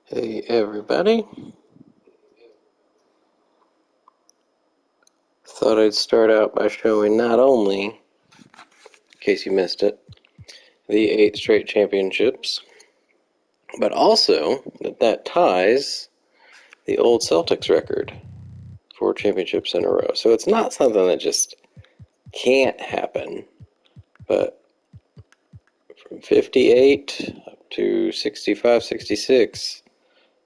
Hey everybody, thought I'd start out by showing not only, in case you missed it, the 8 straight championships, but also that ties the old Celtics record for championships in a row. So it's not something that just can't happen, but from 58 up to 65, 66,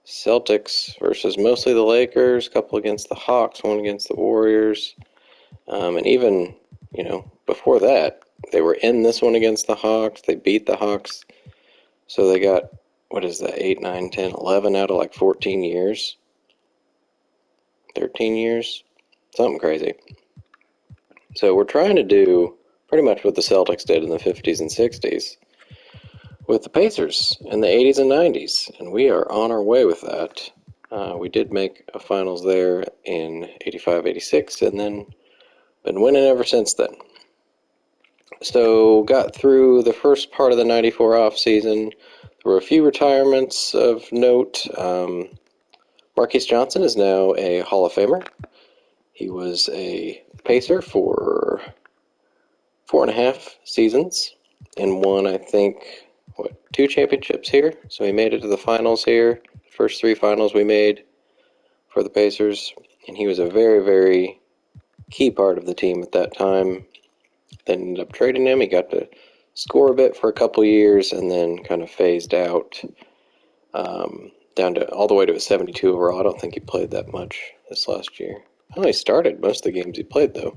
Celtics versus mostly the Lakers, a couple against the Hawks, one against the Warriors. And even, before that, they were in this one against the Hawks. They beat the Hawks. So they got, what is that, 8, 9, 10, 11 out of like 14 years? 13 years? Something crazy. So we're trying to do pretty much what the Celtics did in the 50s and 60s with the Pacers in the 80s and 90s. And we are on our way with that. We did make a finals there in 85, 86, and then been winning ever since then. So got through the first part of the 94 offseason. There were a few retirements of note. Marquise Johnson is now a Hall of Famer. He was a Pacer for 4.5 seasons and won, I think, 2 championships here. So he made it to the finals here. First 3 finals we made for the Pacers. And he was a very, very key part of the team at that time. Then ended up trading him. He got to score a bit for a couple years and then kind of phased out down to all the way to a 72 overall. I don't think he played that much this last year. Well, he started most of the games he played, though.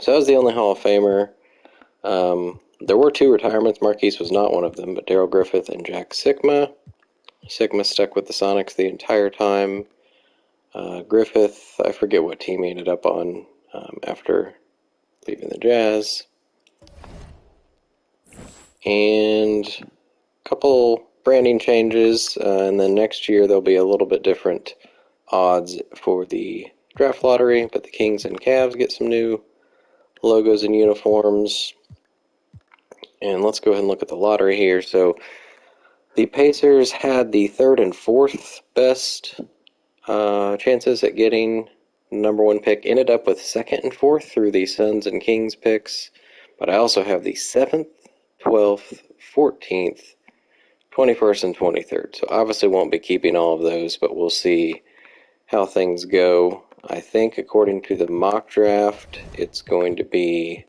So that was the only Hall of Famer. There were 2 retirements. Marquise was not one of them, but Darrell Griffith and Jack Sikma. Sikma stuck with the Sonics the entire time. Griffith, I forget what team he ended up on after leaving the Jazz. And a couple branding changes, and then next year there'll be a little bit different odds for the draft lottery, but the Kings and Cavs get some new logos and uniforms. And let's go ahead and look at the lottery here. So the Pacers had the 3rd and 4th best chances at getting the number 1 pick. Ended up with 2nd and 4th through the Suns and Kings picks. But I also have the 7th, 12th, 14th, 21st, and 23rd. So obviously won't be keeping all of those, but we'll see how things go. I think according to the mock draft, it's going to be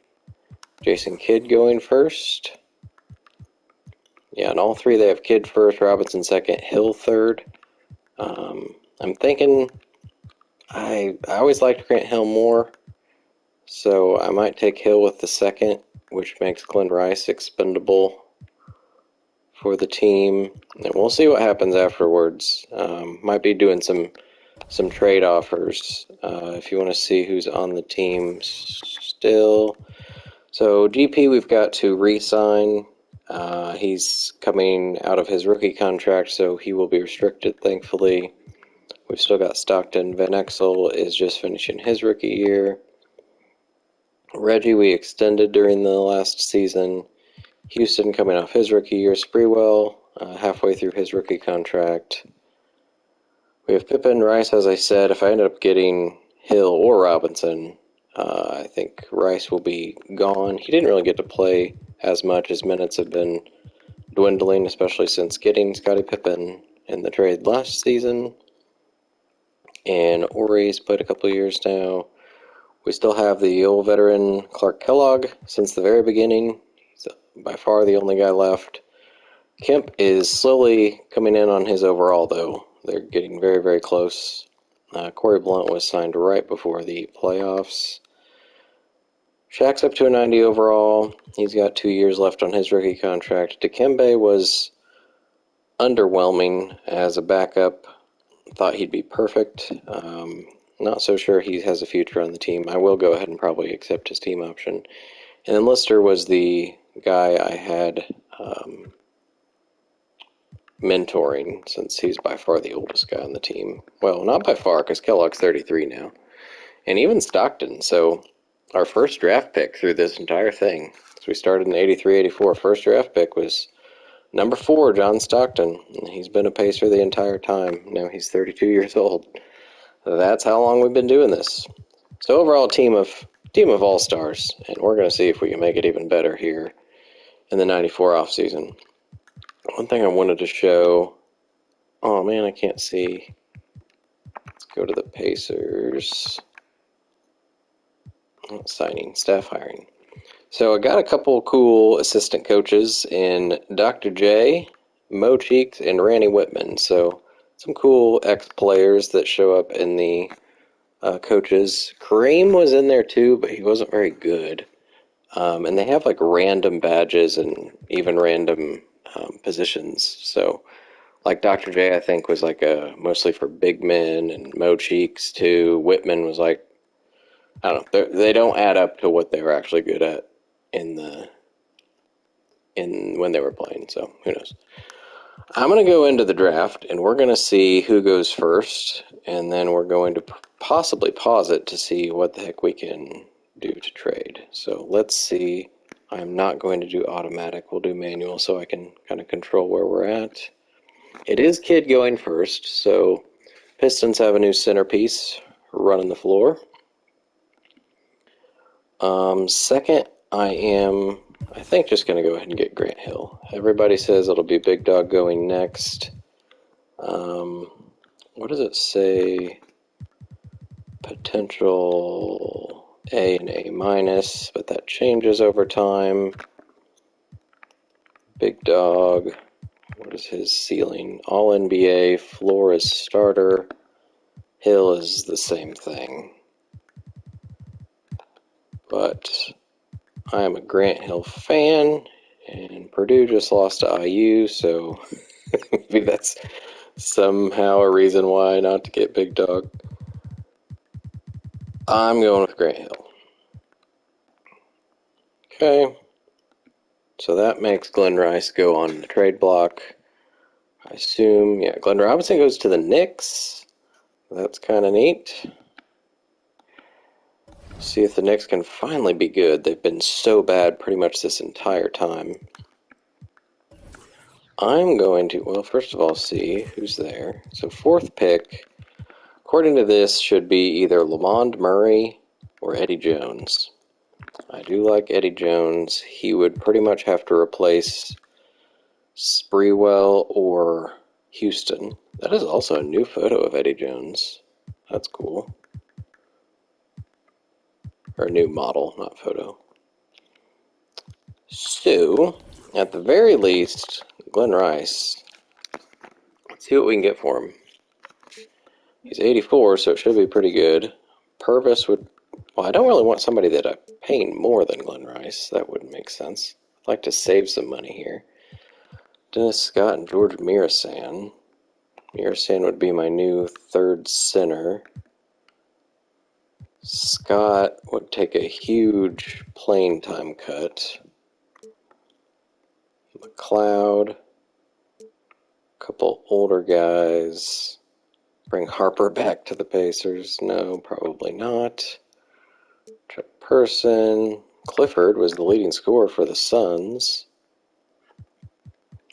Jason Kidd going first. Yeah, and all 3 they have Kidd first, Robinson second, Hill third. I'm thinking I always liked Grant Hill more, so I might take Hill with the 2nd, which makes Glenn Rice expendable for the team. And we'll see what happens afterwards. Might be doing some trade offers if you want to see who's on the team still. So GP we've got to re-sign. He's coming out of his rookie contract, so he will be restricted, thankfully. We've still got Stockton. Van Exel is just finishing his rookie year. Reggie we extended during the last season. Houston coming off his rookie year. Sprewell halfway through his rookie contract. We have Pippen, Rice, as I said. If I end up getting Hill or Robinson, I think Rice will be gone. He didn't really get to play as much. His minutes have been dwindling, especially since getting Scottie Pippen in the trade last season. And Ori's played a couple of years now. We still have the old veteran Clark Kellogg since the very beginning. He's by far the only guy left. Kemp is slowly coming in on his overall, though. They're getting very, very close. Corey Blunt was signed right before the playoffs. Shaq's up to a 90 overall. He's got 2 years left on his rookie contract. Dikembe was underwhelming as a backup. Thought he'd be perfect. Not so sure he has a future on the team. I will go ahead and probably accept his team option. And then Lister was the guy I had mentoring, since he's by far the oldest guy on the team. Well, not by far, because Kellogg's 33 now. And even Stockton. So our first draft pick through this entire thing, so we started in 83, 84. First draft pick was Number 4, John Stockton. He's been a Pacer the entire time. Now he's 32 years old. That's how long we've been doing this. So overall, team of all-stars, and we're going to see if we can make it even better here in the 94 offseason. One thing I wanted to show... Oh man, I can't see. Let's go to the Pacers. Signing, staff hiring. So I got a couple cool assistant coaches in Dr. J, Mo Cheeks, and Randy Whitman. So some cool ex-players that show up in the coaches. Kareem was in there too, but he wasn't very good. And they have like random badges and even random positions. So like Dr. J, I think, was like mostly for big men, and Mo Cheeks too. Whitman was like, I don't know, they don't add up to what they were actually good at in when they were playing. So who knows? I'm going to go into the draft, and we're going to see who goes first, and then we're going to possibly pause it to see what the heck we can do to trade. So let's see. I'm not going to do automatic. We'll do manual so I can kind of control where we're at. It is Kid going first, so Pistons have a new centerpiece running the floor. Second, I think, just going to go ahead and get Grant Hill. Everybody says it'll be Big Dog going next. What does it say? Potential A and A minus, but that changes over time. Big Dog, what is his ceiling? All NBA, floor is starter. Hill is the same thing. But I am a Grant Hill fan, and Purdue just lost to IU, so maybe that's somehow a reason why not to get Big Dog. I'm going with Grant Hill. Okay. So that makes Glenn Rice go on the trade block. I assume, yeah, Glenn Robinson goes to the Knicks. That's kind of neat. See if the Knicks can finally be good. They've been so bad pretty much this entire time. I'm going to, well, first of all, see who's there. So 4th pick, according to this, should be either Lamond Murray or Eddie Jones. I do like Eddie Jones. He would pretty much have to replace Sprewell or Houston. That is also a new photo of Eddie Jones. That's cool. Or a new model, not photo. So, at the very least, Glenn Rice. Let's see what we can get for him. He's 84, so it should be pretty good. Purvis would... Well, I don't really want somebody that I'm paying more than Glenn Rice. That wouldn't make sense. I'd like to save some money here. Dennis Scott and George Mirasan. Mirasan would be my new 3rd center. Scott would take a huge playing time cut. McLeod. Couple older guys. Bring Harper back to the Pacers. No, probably not. Chuck Person. Clifford was the leading scorer for the Suns.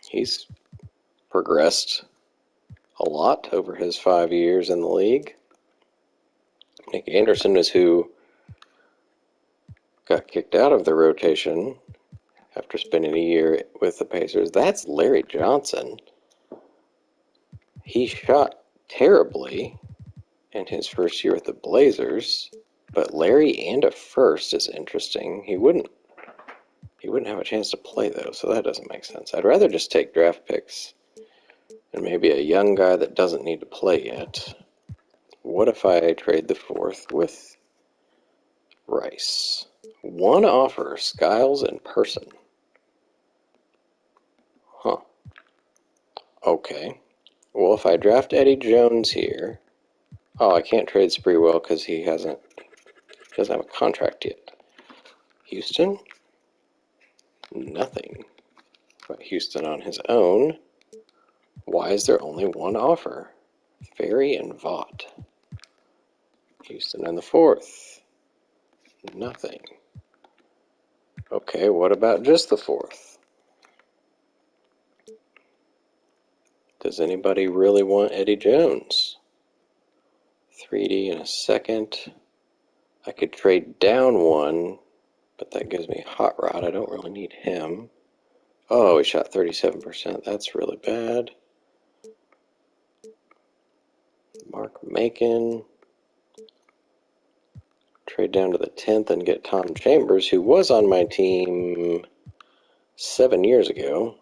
He's progressed a lot over his 5 years in the league. Nick Anderson is who got kicked out of the rotation after spending a year with the Pacers. That's Larry Johnson. He shot terribly in his first year with the Blazers, but Larry and a first is interesting. He wouldn't have a chance to play, though, so that doesn't make sense. I'd rather just take draft picks and maybe a young guy that doesn't need to play yet. What if I trade the 4th with Rice? One offer, Skiles in person. Huh. Okay. Well, if I draft Eddie Jones here... Oh, I can't trade Sprewell because he doesn't have a contract yet. Houston? Nothing. But Houston on his own. Why is there only one offer? Ferry and Vaught. Houston in the 4th. Nothing. Okay, what about just the 4th? Does anybody really want Eddie Jones? 3D in a second. I could trade down one, but that gives me Hot Rod. I don't really need him. Oh, he shot 37%. That's really bad. Mark Macon. Trade down to the 10th and get Tom Chambers, who was on my team 7 years ago.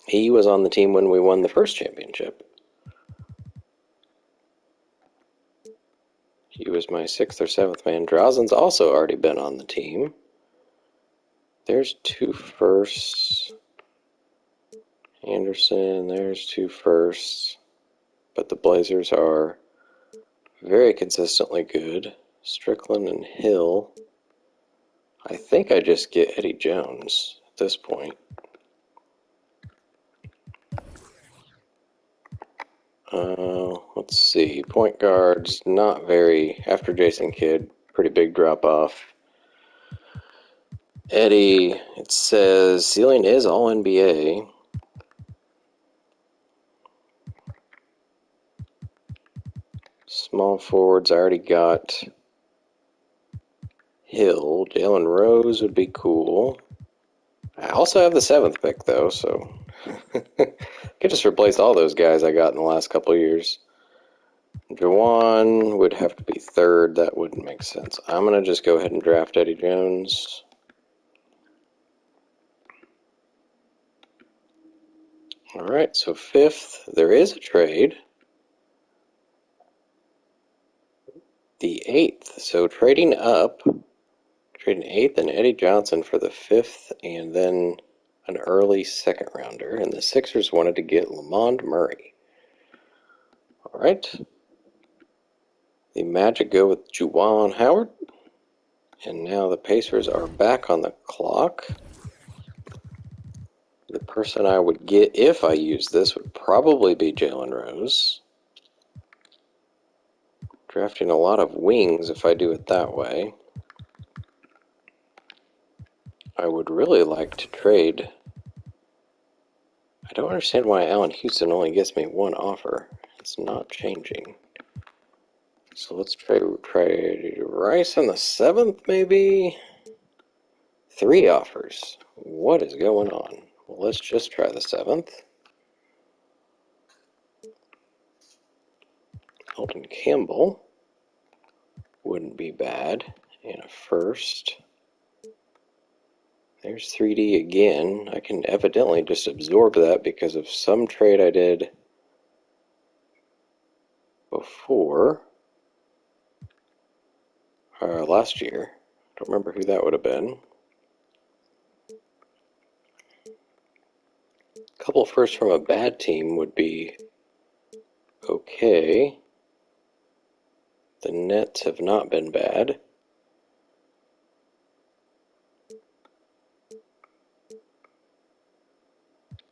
He was on the team when we won the first championship. He was my 6th or 7th man. Drazen's also already been on the team. There's 2 firsts. Anderson, there's 2 firsts. But the Blazers are very consistently good. Strickland and Hill. I think I just get Eddie Jones at this point. Let's see. Point guards, not very. After Jason Kidd, pretty big drop off. Eddie, it says ceiling is all NBA. Small forwards, I already got Hill. Jalen Rose would be cool. I also have the 7th pick, though, so could just replace all those guys I got in the last couple of years. Jawan would have to be 3rd. That wouldn't make sense. I'm going to just go ahead and draft Eddie Jones. All right, so 5th, there is a trade. The 8th, so trading up, trading 8th and Eddie Johnson for the 5th, and then an early 2nd rounder. And the Sixers wanted to get Lamond Murray. All right. The Magic go with Juwan Howard. And now the Pacers are back on the clock. The person I would get if I use this would probably be Jalen Rose. Drafting a lot of wings if I do it that way. I would really like to trade. I don't understand why Allen Houston only gets me 1 offer. It's not changing. So let's trade Rice on the 7th, maybe? 3 offers. What is going on? Well, let's just try the 7th. Elton Campbell wouldn't be bad. And a 1st. There's 3D again. I can evidently just absorb that because of some trade I did before. Last year. Don't remember who that would have been. A couple firsts from a bad team would be okay. The Nets have not been bad.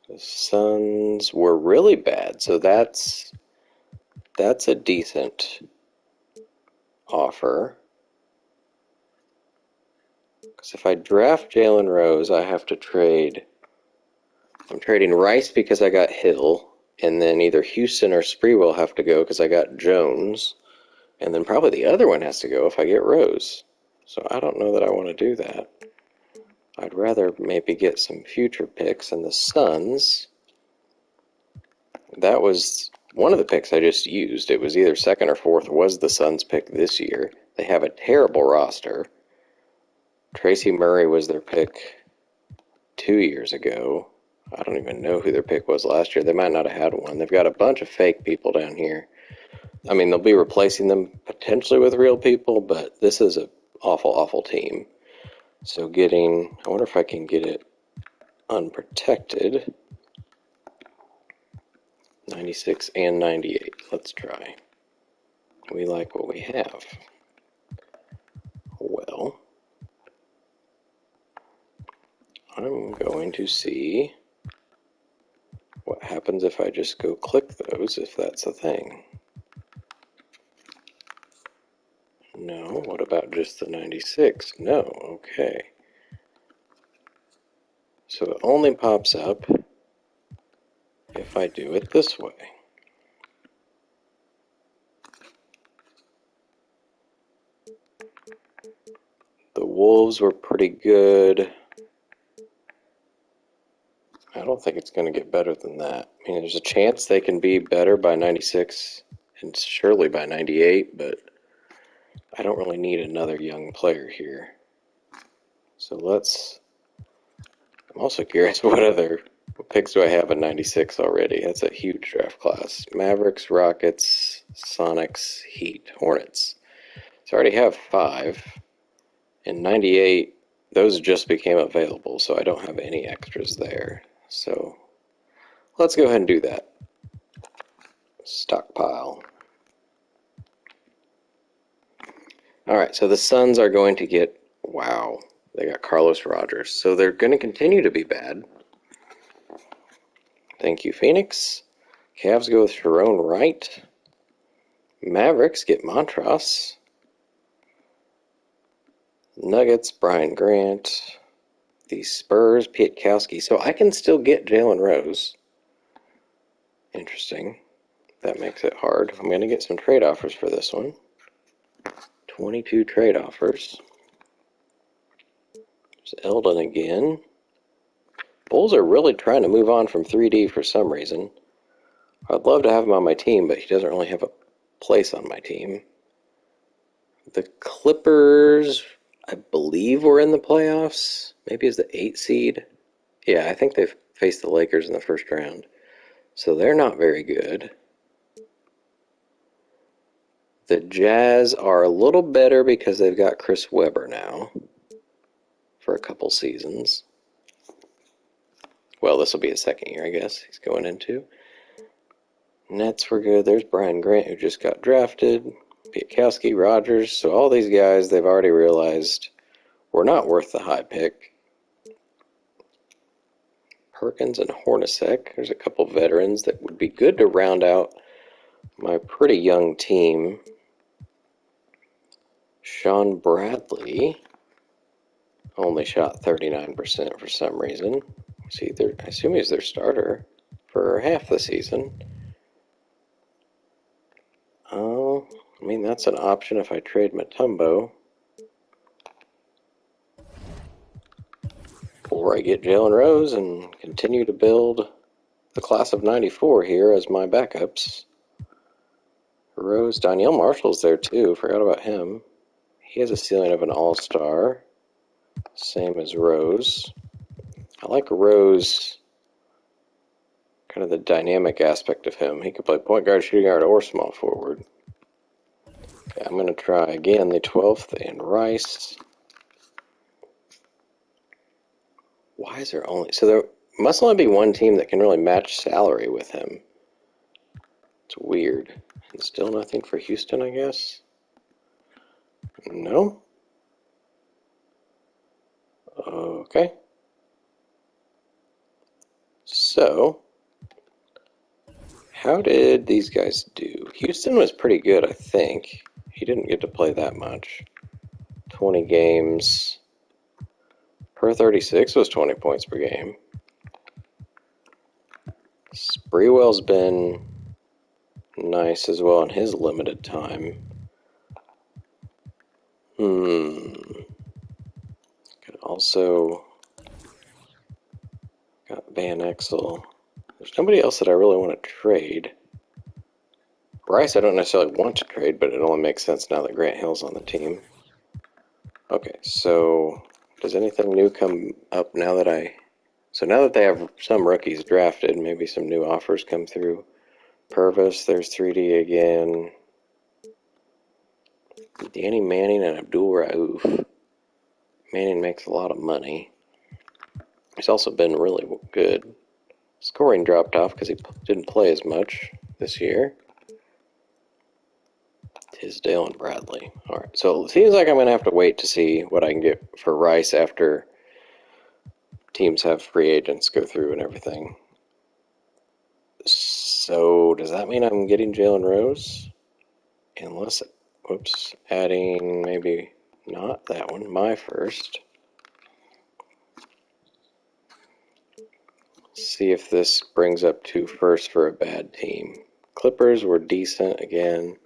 The Suns were really bad, so that's a decent offer. Because if I draft Jalen Rose, I have to trade. I'm trading Rice because I got Hill, and then either Houston or Sprewell have to go because I got Jones, and then probably the other one has to go if I get Rose. So I don't know that I want to do that. I'd rather maybe get some future picks, and the Suns. That was one of the picks I just used. It was either 2nd or 4th was the Suns pick this year. They have a terrible roster. Tracy Murray was their pick 2 years ago. I don't even know who their pick was last year. They might not have had one. They've got a bunch of fake people down here. I mean, they'll be replacing them potentially with real people, but this is an awful, awful team. So I wonder if I can get it unprotected. 96 and 98. Let's try. We like what we have. Well, I'm going to see what happens if I just go click those, if that's a thing. No, what about just the 96? No, okay. So it only pops up if I do it this way. The Wolves were pretty good. I don't think it's going to get better than that. I mean, there's a chance they can be better by 96 and surely by 98, but I don't really need another young player here. So I'm also curious what other picks do I have in 96 already. That's a huge draft class. Mavericks, Rockets, Sonics, Heat, Hornets. So I already have 5. In 98, those just became available, so I don't have any extras there. So let's go ahead and do that. Stockpile. Alright, so the Suns are going to get, wow, they got Carlos Rogers. So they're going to continue to be bad. Thank you, Phoenix. Cavs go with Sharon Wright. Mavericks get Montrose. Nuggets, Brian Grant. The Spurs, Pietkowski. So I can still get Jalen Rose. Interesting. That makes it hard. I'm going to get some trade offers for this one. 22 trade offers. There's Eldon again. Bulls are really trying to move on from 3D for some reason. I'd love to have him on my team, but he doesn't really have a place on my team. The Clippers, I believe, were in the playoffs. Maybe as the 8 seed. Yeah, I think they've faced the Lakers in the first round. So they're not very good. The Jazz are a little better because they've got Chris Webber now for a couple seasons. Well, this will be his second year, I guess, he's going into. Nets were good. There's Brian Grant, who just got drafted. Pietkowski, Rogers. So all these guys, they've already realized were not worth the high pick. Perkins and Hornacek. There's a couple veterans that would be good to round out my pretty young team. Sean Bradley only shot 39% for some reason. I assume he's their starter for half the season. Oh, I mean, that's an option if I trade Mutombo. Or I get Jalen Rose and continue to build the class of 94 here as my backups. Rose, Danielle Marshall's there too. Forgot about him. He has a ceiling of an all-star. Same as Rose. I like Rose, kind of the dynamic aspect of him. He could play point guard, shooting guard, or small forward. Okay, I'm going to try again the 12th and Rice. Why is there only... So there must only be one team that can really match salary with him. It's weird. And still nothing for Houston, I guess? No? Okay. So, how did these guys do? Houston was pretty good, I think. He didn't get to play that much. 20 games. Per 36 was 20 points per game. Sprewell's been nice as well in his limited time. Could also got Van Exel. There's nobody else that I really want to trade. Rice I don't necessarily want to trade, but it only makes sense now that Grant Hill's on the team. Okay, so does anything new come up now that So now that they have some rookies drafted, maybe some new offers come through. Purvis, there's 3D again. Danny Manning and Abdul Rauf. Manning makes a lot of money. He's also been really good. Scoring dropped off because he didn't play as much this year. Tisdale and Bradley. All right, so it seems like I'm going to have to wait to see what I can get for Rice after teams have free agents go through and everything. So does that mean I'm getting Jalen Rose? Unless, adding maybe not that one, my first. see if this brings up 2 firsts for a bad team. Clippers were decent again.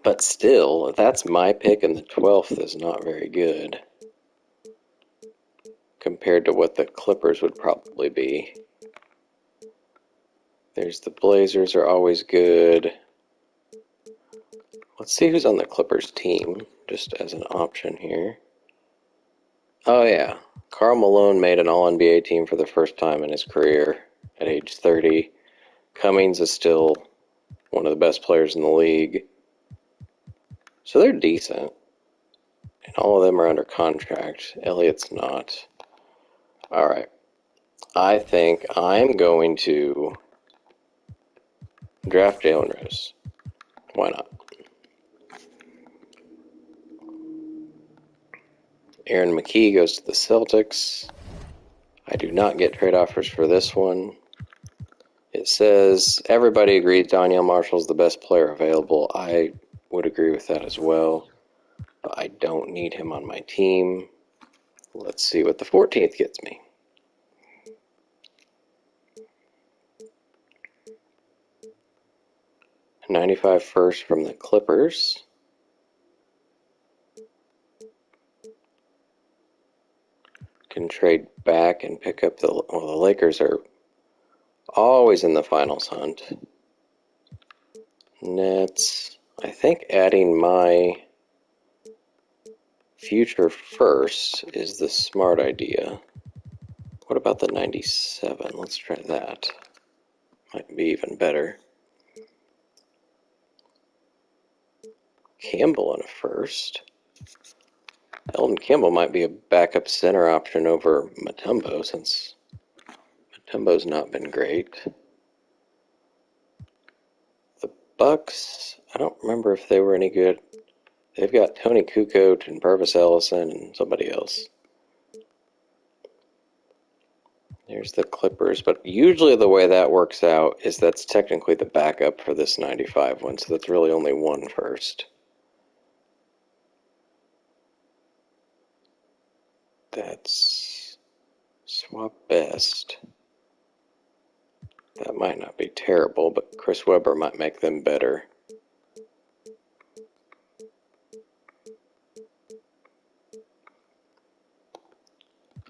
But still, that's my pick, and the 12th is not very good compared to what the Clippers would probably be. There's the Blazers are always good. Let's see who's on the Clippers team, just as an option here. Oh yeah, Karl Malone made an All-NBA team for the first time in his career at age 30. Cummings is still one of the best players in the league. So they're decent. And all of them are under contract. Elliott's not. Alright. I think I'm going to draft Jalen Rose. Why not? Aaron McKee goes to the Celtics. I do not get trade offers for this one. It says, everybody agrees Danielle Marshall's the best player available. I would agree with that as well. But I don't need him on my team. Let's see what the 14th gets me. 95 first from the Clippers. Can trade back and pick up the Lakers are always in the finals hunt. Nets. I think adding my future first is the smart idea. What about the 97? Let's try that. Might be even better. Campbell in a first. Eldon Campbell might be a backup center option over Mutombo, since Mutombo's not been great. The Bucks, I don't remember if they were any good. They've got Tony Kukoc and Purvis Ellison and somebody else. There's the Clippers, but usually the way that works out is that's technically the backup for this 95 one, so that's really only one first. That's swap best. That might not be terrible, but Chris Webber might make them better.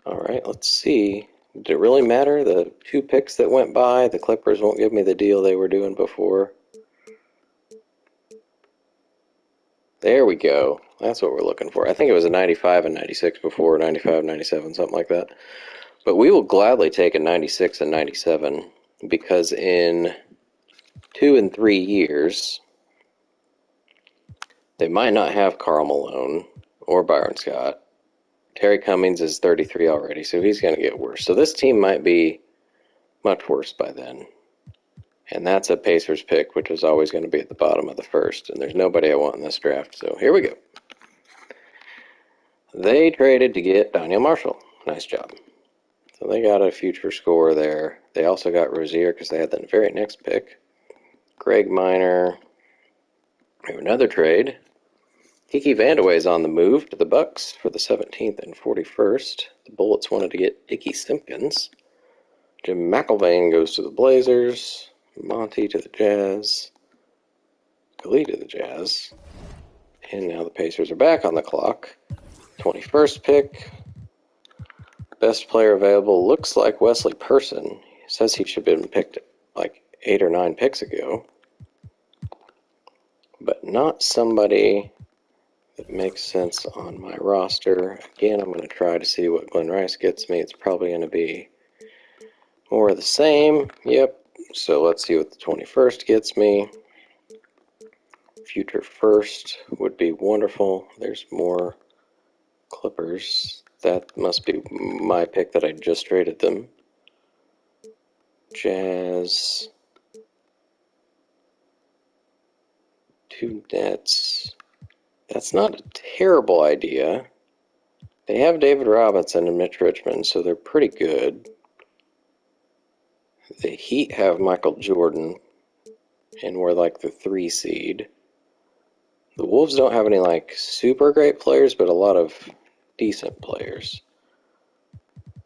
Alright, let's see. Did it really matter? The 2 picks that went by, the Clippers won't give me the deal they were doing before. There we go. That's what we're looking for. I think it was a 95 and 96 before, 95, 97, something like that. But we will gladly take a 96 and 97 because in 2 and 3 years, they might not have Karl Malone or Byron Scott. Terry Cummings is 33 already, so he's going to get worse. So this team might be much worse by then. And that's a Pacers pick, which is always going to be at the bottom of the first. And there's nobody I want in this draft, so here we go. They traded to get Danielle Marshall. Nice job. So they got a future scorer there. They also got Rozier because they had the very next pick. Greg Minor. We have another trade. Kiki Vandeweghe's on the move to the Bucks for the 17th and 41st. The Bullets wanted to get Dickie Simpkins. Jim McIlvaine goes to the Blazers. Monty to the Jazz. Khalid to the Jazz. And now the Pacers are back on the clock. 21st pick. Best player available looks like Wesley Person. He says he should have been picked like 8 or 9 picks ago. But not somebody that makes sense on my roster. Again, I'm going to try to see what Glenn Rice gets me. It's probably going to be more of the same. Yep. So let's see what the 21st gets me. Future first would be wonderful. There's more Clippers. That must be my pick that I just traded them. Jazz. 2 Nets. That's not a terrible idea. They have David Robinson and Mitch Richmond, so they're pretty good. The Heat have Michael Jordan, and we're like the 3 seed. The Wolves don't have any like, super great players, but a lot of decent players.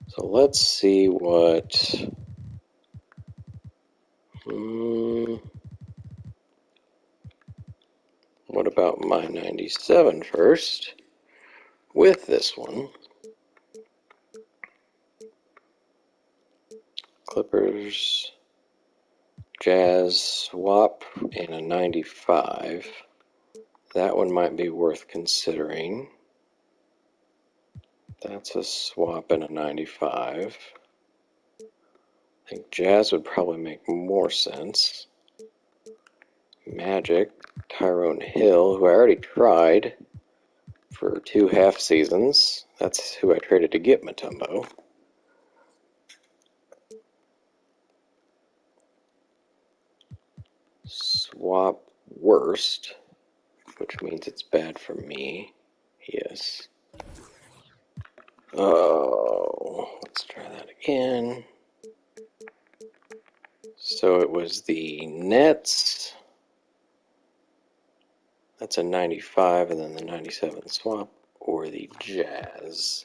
So let's see what... what about my 97 first? With this one. Clippers, Jazz swap, and a 95. That one might be worth considering. That's a swap and a 95. I think Jazz would probably make more sense. Magic, Tyrone Hill, who I already tried for 2 half seasons. That's who I traded to get Mutombo. Swap worst, which means it's bad for me. Yes. Oh, let's try that again. So it was the Nets. That's a 95, and then the 97 swap, or the Jazz.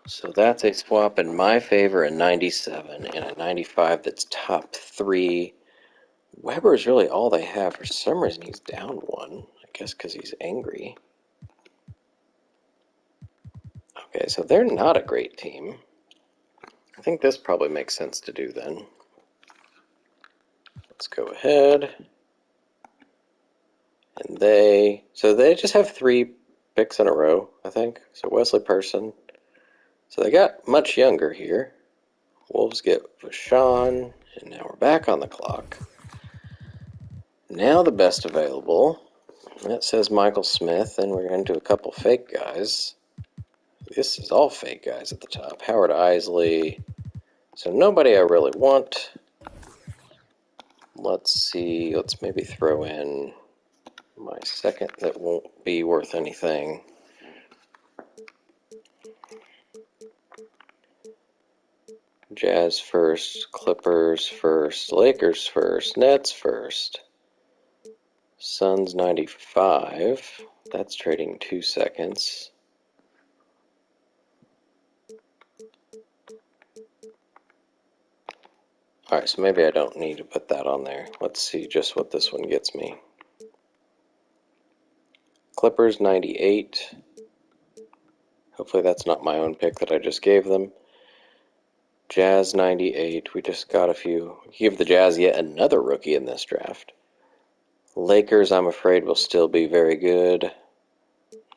So that's a swap in my favor, a 97, and a 95 that's top 3. Weber is really all they have. For some reason, he's down 1. I guess because he's angry. Okay, so they're not a great team. I think this probably makes sense to do then. Let's go ahead. And they just have 3 picks in a row, I think. So Wesley Person. So they got much younger here. Wolves get Vashon, and now we're back on the clock. Now the best available. That says Michael Smith, and we're into a couple fake guys. This is all fake guys at the top. Howard Isley. So nobody I really want. Let's see. Let's maybe throw in my second that won't be worth anything. Jazz first, Clippers first, Lakers first, Nets first. Suns 95. That's trading 2 seconds. Alright, so maybe I don't need to put that on there. Let's see just what this one gets me. Clippers 98. Hopefully that's not my own pick that I just gave them. Jazz 98. We just got a few. Give the Jazz yet another rookie in this draft. Lakers, I'm afraid, will still be very good.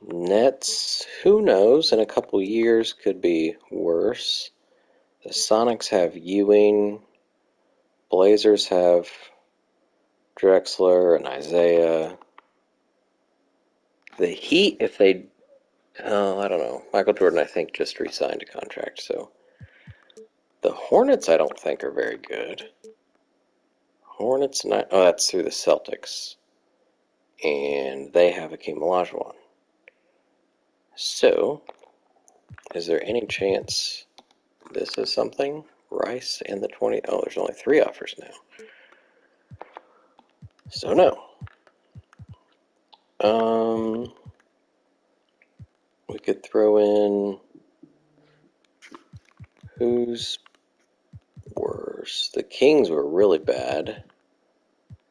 Nets, who knows? In a couple years, could be worse. The Sonics have Ewing. Blazers have Drexler and Isaiah. The Heat, if they... I don't know. Michael Jordan, I think, just re-signed a contract, so... The Hornets, I don't think, are very good. Hornets, not... Oh, that's through the Celtics. And they have Akeem Olajuwon. So, is there any chance this is something? Rice and the 20... Oh, there's only 3 offers now. So, no. We could throw in... Who's worse? The Kings were really bad.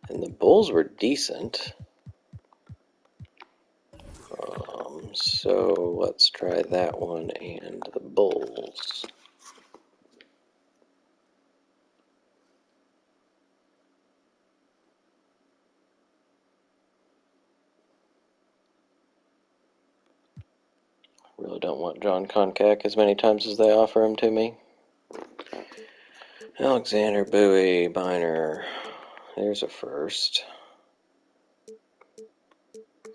And the Bulls were decent. So let's try that one and the Bulls. Really don't want John Koncak as many times as they offer him to me. Alexander, Bowie, Biner. There's a first.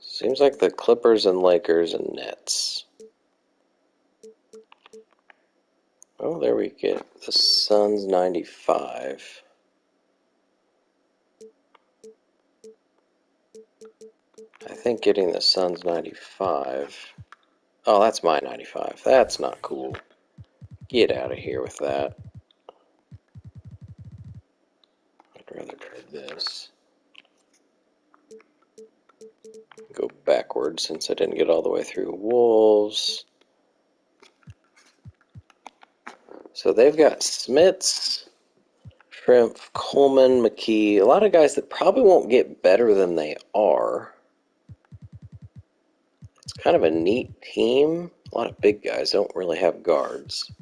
Seems like the Clippers and Lakers and Nets. Oh, there we get the Suns 95. I think getting the Suns 95. Oh, that's my 95. That's not cool. Get out of here with that. I'd rather trade this. Go backwards since I didn't get all the way through Wolves. So they've got Smits, Shrimp, Coleman, McKee, a lot of guys that probably won't get better than they are. It's kind of a neat team. A lot of big guys don't really have guards.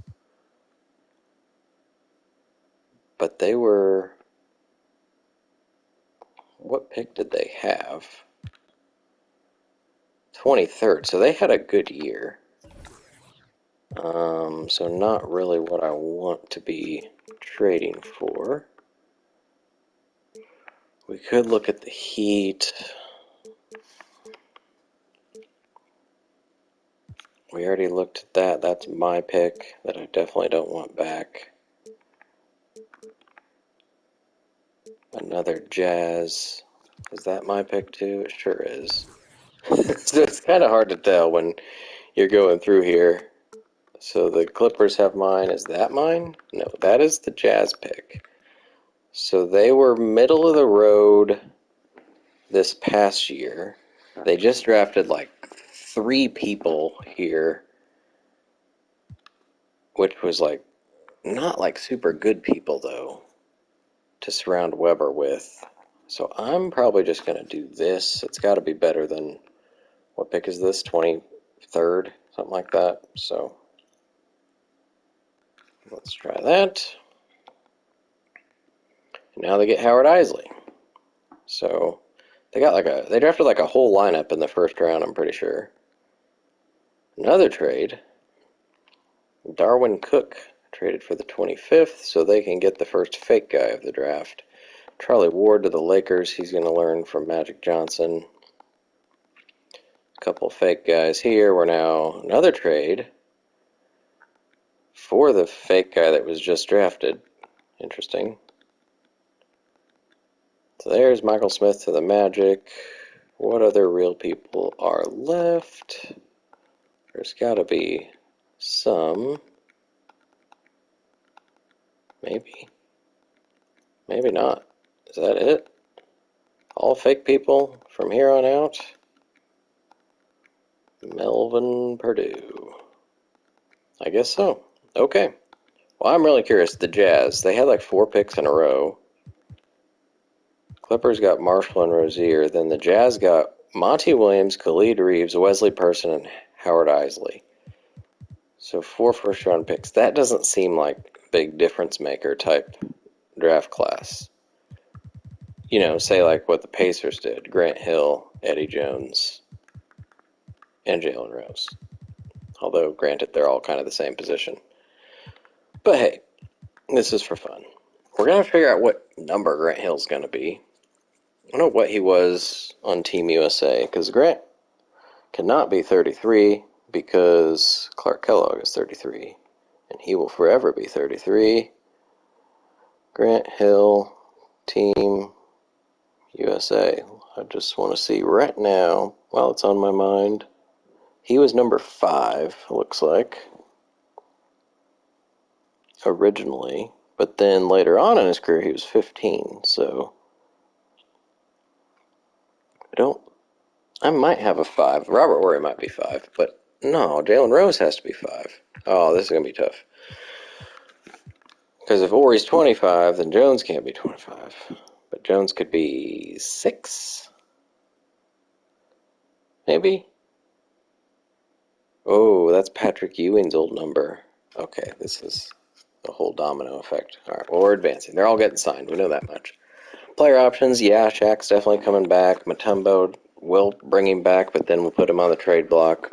But they were... What pick did they have? 23rd, so they had a good year. So not really what I want to be trading for. We could look at the Heat. We already looked at that. That's my pick that I definitely don't want back. Another Jazz. Is that my pick too? It sure is. So it's kind of hard to tell when you're going through here. So the Clippers have mine. Is that mine? No, that is the Jazz pick. So they were middle of the road this past year. They just drafted like 3 people here, which was like not like super good people though to surround Weber with. So I'm probably just going to do this. It's got to be better than, what pick is this? 23rd, something like that. So let's try that. Now they get Howard Isley. So they drafted like a whole lineup in the first round, I'm pretty sure. Another trade. Darwin Cook traded for the 25th so they can get the first fake guy of the draft. Charlie Ward to the Lakers. He's going to learn from Magic Johnson. A couple fake guys here. We're now another trade for the fake guy that was just drafted. Interesting. So there's Michael Smith to the Magic. What other real people are left? There's got to be some. Maybe. Maybe not. Is that it? All fake people from here on out? Melvin Purdue. I guess so. Okay. Well, I'm really curious. The Jazz, they had like 4 picks in a row. Clippers got Marshall and Rozier. Then the Jazz got Monty Williams, Khalid Reeves, Wesley Person, and Howard Isley. So 4 first-round picks. That doesn't seem like a big difference-maker type draft class. You know, say like what the Pacers did. Grant Hill, Eddie Jones, and Jalen Rose. Although, granted, they're all kind of the same position. But hey, this is for fun. We're going to figure out what number Grant Hill's going to be. I don't know what he was on Team USA, because Grant cannot be 33 because Clark Kellogg is 33. And he will forever be 33. Grant Hill, Team USA. I just want to see right now, while it's on my mind. He was number 5, looks like, originally. But then later on in his career, he was 15. So I might have a 5. Robert Horry might be 5. But no, Jalen Rose has to be 5. Oh, this is going to be tough. Because if Horry's 25, then Jones can't be 25. But Jones could be 6. Maybe? Oh, that's Patrick Ewing's old number. Okay, this is a whole domino effect. All right, well, we're advancing. They're all getting signed. We know that much. Player options, yeah, Shaq's definitely coming back. Mutombo will bring him back, but then we'll put him on the trade block.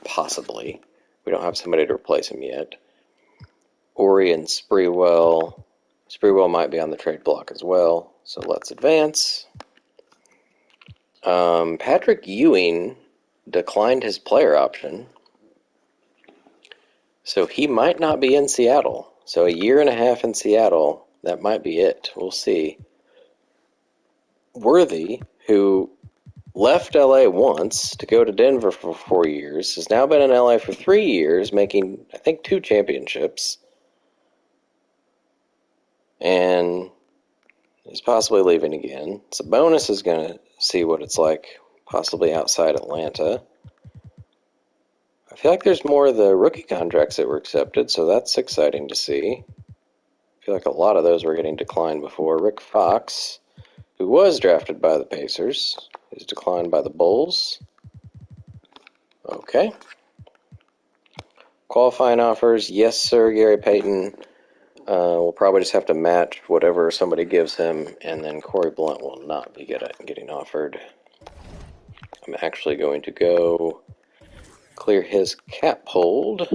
Possibly. We don't have somebody to replace him yet. Horry and Sprewell. Sprewell might be on the trade block as well. So let's advance. Patrick Ewing declined his player option. So he might not be in Seattle. So a year and a half in Seattle, that might be it. We'll see. Worthy, who left LA once to go to Denver for 4 years, has now been in LA for 3 years, making, I think, 2 championships. And is possibly leaving again. Sabonis is going to see what it's like, possibly outside Atlanta. I feel like there's more of the rookie contracts that were accepted, so that's exciting to see. I feel like a lot of those were getting declined before. Rick Fox, who was drafted by the Pacers, is declined by the Bulls. Okay. Qualifying offers, yes, sir, Gary Payton. We'll probably just have to match whatever somebody gives him, and then Corey Blunt will not be getting offered. I'm actually going to go clear his cap hold,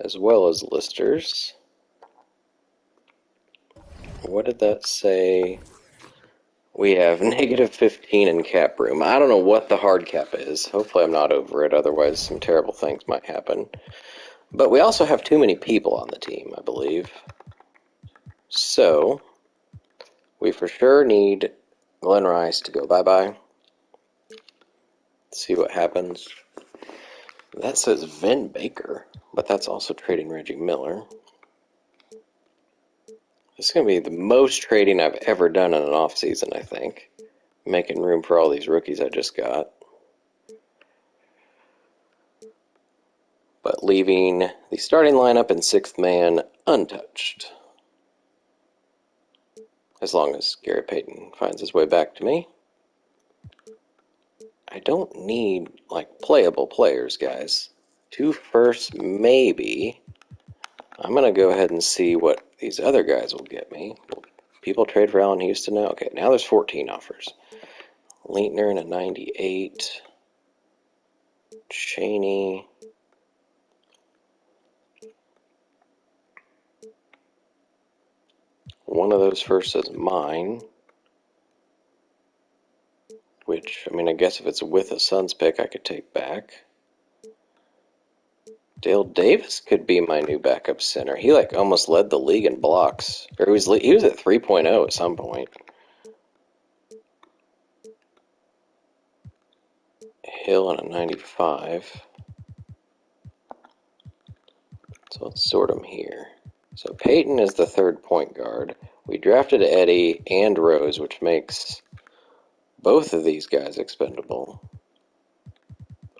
as well as listers. What did that say? We have negative 15 in cap room. I don't know what the hard cap is. Hopefully I'm not over it, otherwise some terrible things might happen. But we also have too many people on the team, I believe. So, we for sure need Glenn Rice to go bye-bye. See what happens. That says Vin Baker, but that's also trading Reggie Miller. This is going to be the most trading I've ever done in an offseason, I think. Making room for all these rookies I just got. But leaving the starting lineup in sixth man untouched. As long as Gary Payton finds his way back to me. I don't need, playable players, guys. 2 firsts, maybe. I'm going to go ahead and see what these other guys will get me. Will people trade for Allen Houston now? Okay, now there's 14 offers. Leitner in a 98. Cheney. One of those firsts is mine. Which, I guess if it's with a Suns pick, I could take back. Dale Davis could be my new backup center. He almost led the league in blocks. Or he was at 3.0 at some point. Hill in a 95. So let's sort them here. So Peyton is the third point guard. We drafted Eddie and Rose, which makes both of these guys expendable.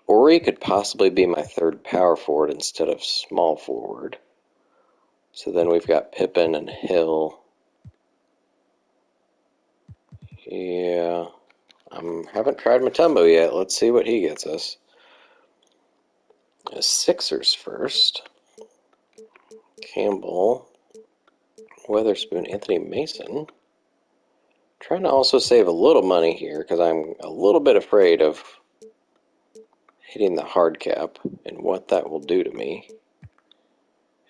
Ori could possibly be my third power forward instead of small forward. So then we've got Pippen and Hill. Yeah, I haven't tried Mutombo yet. Let's see what he gets us. Sixers first. Campbell, Weatherspoon, Anthony Mason. Trying to also save a little money here because I'm a little bit afraid of hitting the hard cap and what that will do to me.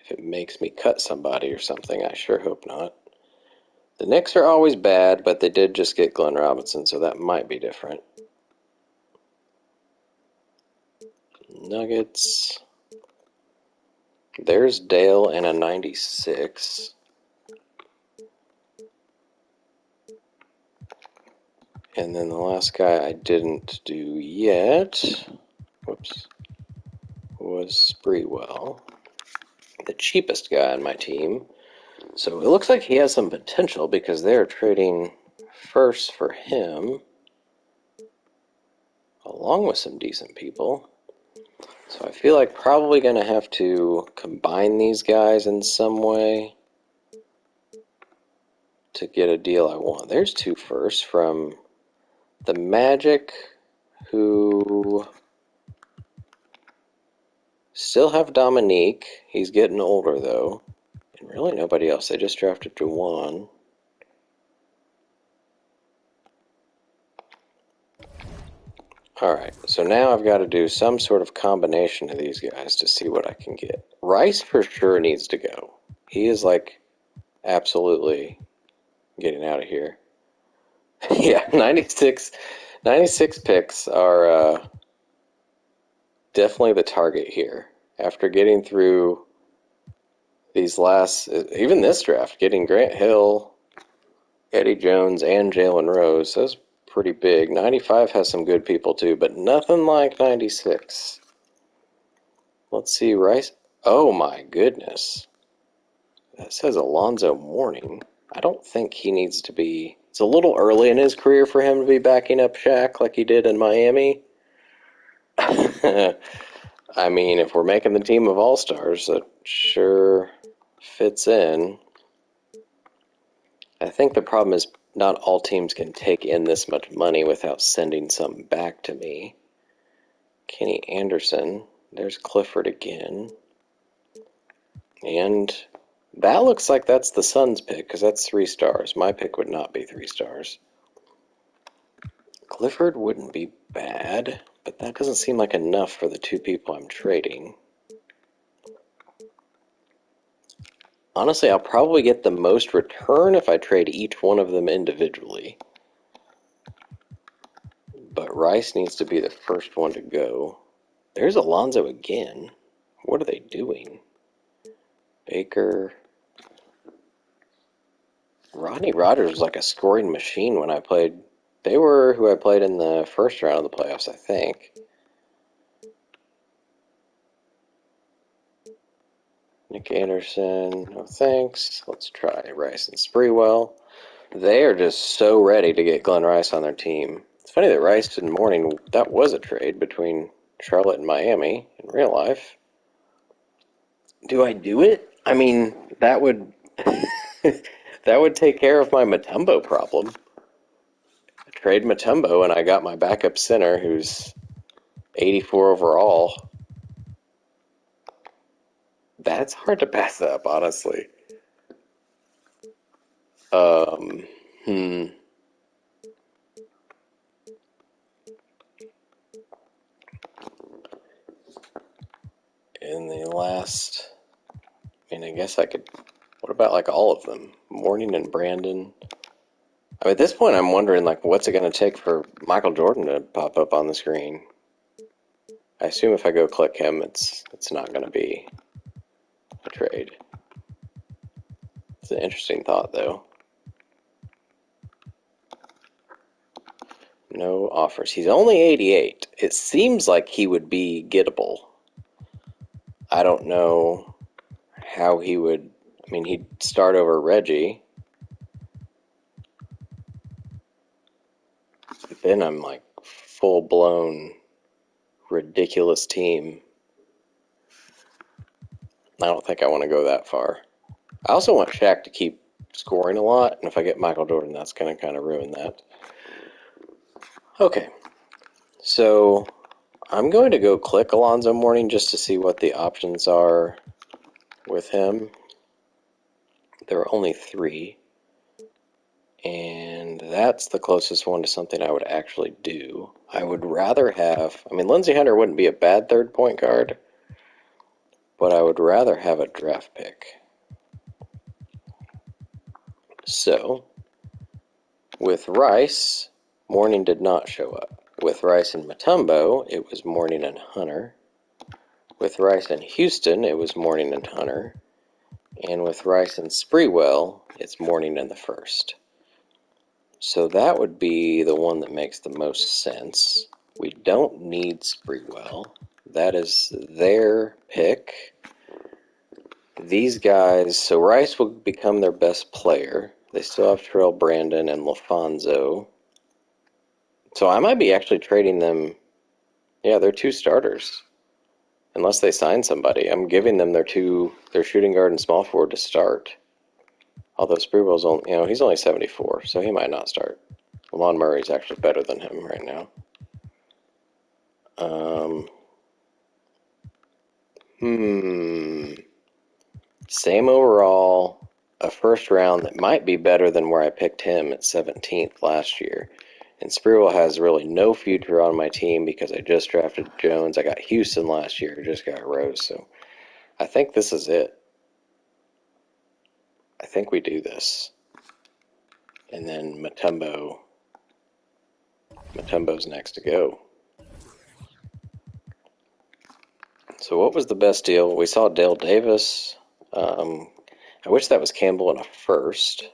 If it makes me cut somebody or something, I sure hope not. The Knicks are always bad, but they did just get Glenn Robinson, so that might be different. Nuggets. There's Dale in a 96. And then the last guy I didn't do yet, was Sprewell. The cheapest guy on my team. So it looks like he has some potential because they're trading first for him, along with some decent people. So I feel like probably going to have to combine these guys in some way to get a deal I want. There's 2 firsts from the Magic, who still have Dominique. He's getting older, though. And really nobody else. They just drafted Juwan. Alright, so now I've got to do some sort of combination of these guys to see what I can get. Rice for sure needs to go. He is absolutely getting out of here. Yeah, 96 picks are definitely the target here. After getting through these even this draft, getting Grant Hill, Eddie Jones, and Jalen Rose, that's pretty big. 95 has some good people too, but nothing like 96. Let's see, Rice. Oh my goodness. That says Alonzo Mourning. I don't think he needs to be... It's a little early in his career for him to be backing up Shaq like he did in Miami. I mean, if we're making the team of all-stars, that sure fits in. I think the problem is not all teams can take in this much money without sending some back to me. Kenny Anderson. There's Clifford again. And that looks like that's the Suns pick, because that's 3 stars. My pick would not be 3 stars. Clifford wouldn't be bad, but that doesn't seem like enough for the 2 people I'm trading. Honestly, I'll probably get the most return if I trade each one of them individually. But Rice needs to be the first one to go. There's Alonzo again. What are they doing? Baker. Rodney Rogers was like a scoring machine when I played. They were who I played in the first round of the playoffs, I think. Nick Anderson, no thanks. Let's try Rice and Spreewell. They are just so ready to get Glenn Rice on their team. It's funny that Rice and Mourning, that was a trade between Charlotte and Miami in real life. Do I do it? I mean, that would that would take care of my Mutombo problem. I trade Mutombo and I got my backup center who's 84 overall. That's hard to pass up, honestly. Um, hmm. In the last, I mean, I guess I could. What about like all of them? Mourning and Brandon. I mean, at this point, I'm wondering like, what's it going to take for Michael Jordan to pop up on the screen? I assume if I go click him, it's not going to be a trade. It's an interesting thought, though. No offers. He's only 88. It seems like he would be gettable. I don't know how he would. I mean, he'd start over Reggie. But then I'm like full-blown ridiculous team. I don't think I want to go that far. I also want Shaq to keep scoring a lot, and if I get Michael Jordan, that's going to kind of ruin that. Okay, so I'm going to go click Alonzo Mourning just to see what the options are with him. There are only 3, and that's the closest one to something I would actually do. I would rather have, I mean, Lindsey Hunter wouldn't be a bad third point guard, but I would rather have a draft pick. So, with Rice, Mourning did not show up. With Rice and Mutombo, it was Mourning and Hunter. With Rice and Houston, it was Mourning and Hunter. And with Rice and Spreewell, it's Mourning and the first. So that would be the one that makes the most sense. We don't need Spreewell. That is their pick. These guys, so Rice will become their best player. They still have Terrell Brandon and LaFonso. So I might be actually trading them. Yeah, they're 2 starters. Unless they sign somebody. I'm giving them their shooting guard and small forward to start. Although Spreewell's only, he's only 74, so he might not start. Lamont Murray's actually better than him right now. Same overall, a first round that might be better than where I picked him at 17th last year. And Spreewell has really no future on my team because I just drafted Jones. I got Houston last year, just got Rose. So I think this is it. I think we do this. And then Mutombo's next to go. So what was the best deal? We saw Dale Davis. I wish that was Campbell in a first.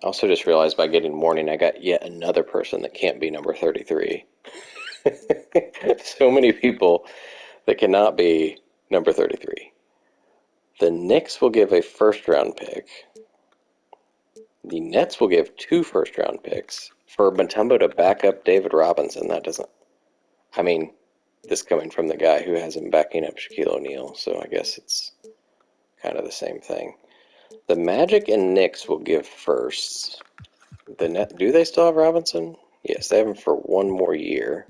I also just realized by getting Mourning, I got yet another person that can't be number 33. So many people that cannot be number 33. The Knicks will give a first-round pick. The Nets will give 2 first-round picks for Mutombo to back up David Robinson. That doesn't... I mean, this coming from the guy who has him backing up Shaquille O'Neal, so I guess it's kind of the same thing. The Magic and Knicks will give firsts. Do they still have Robinson? Yes, they have him for one more year.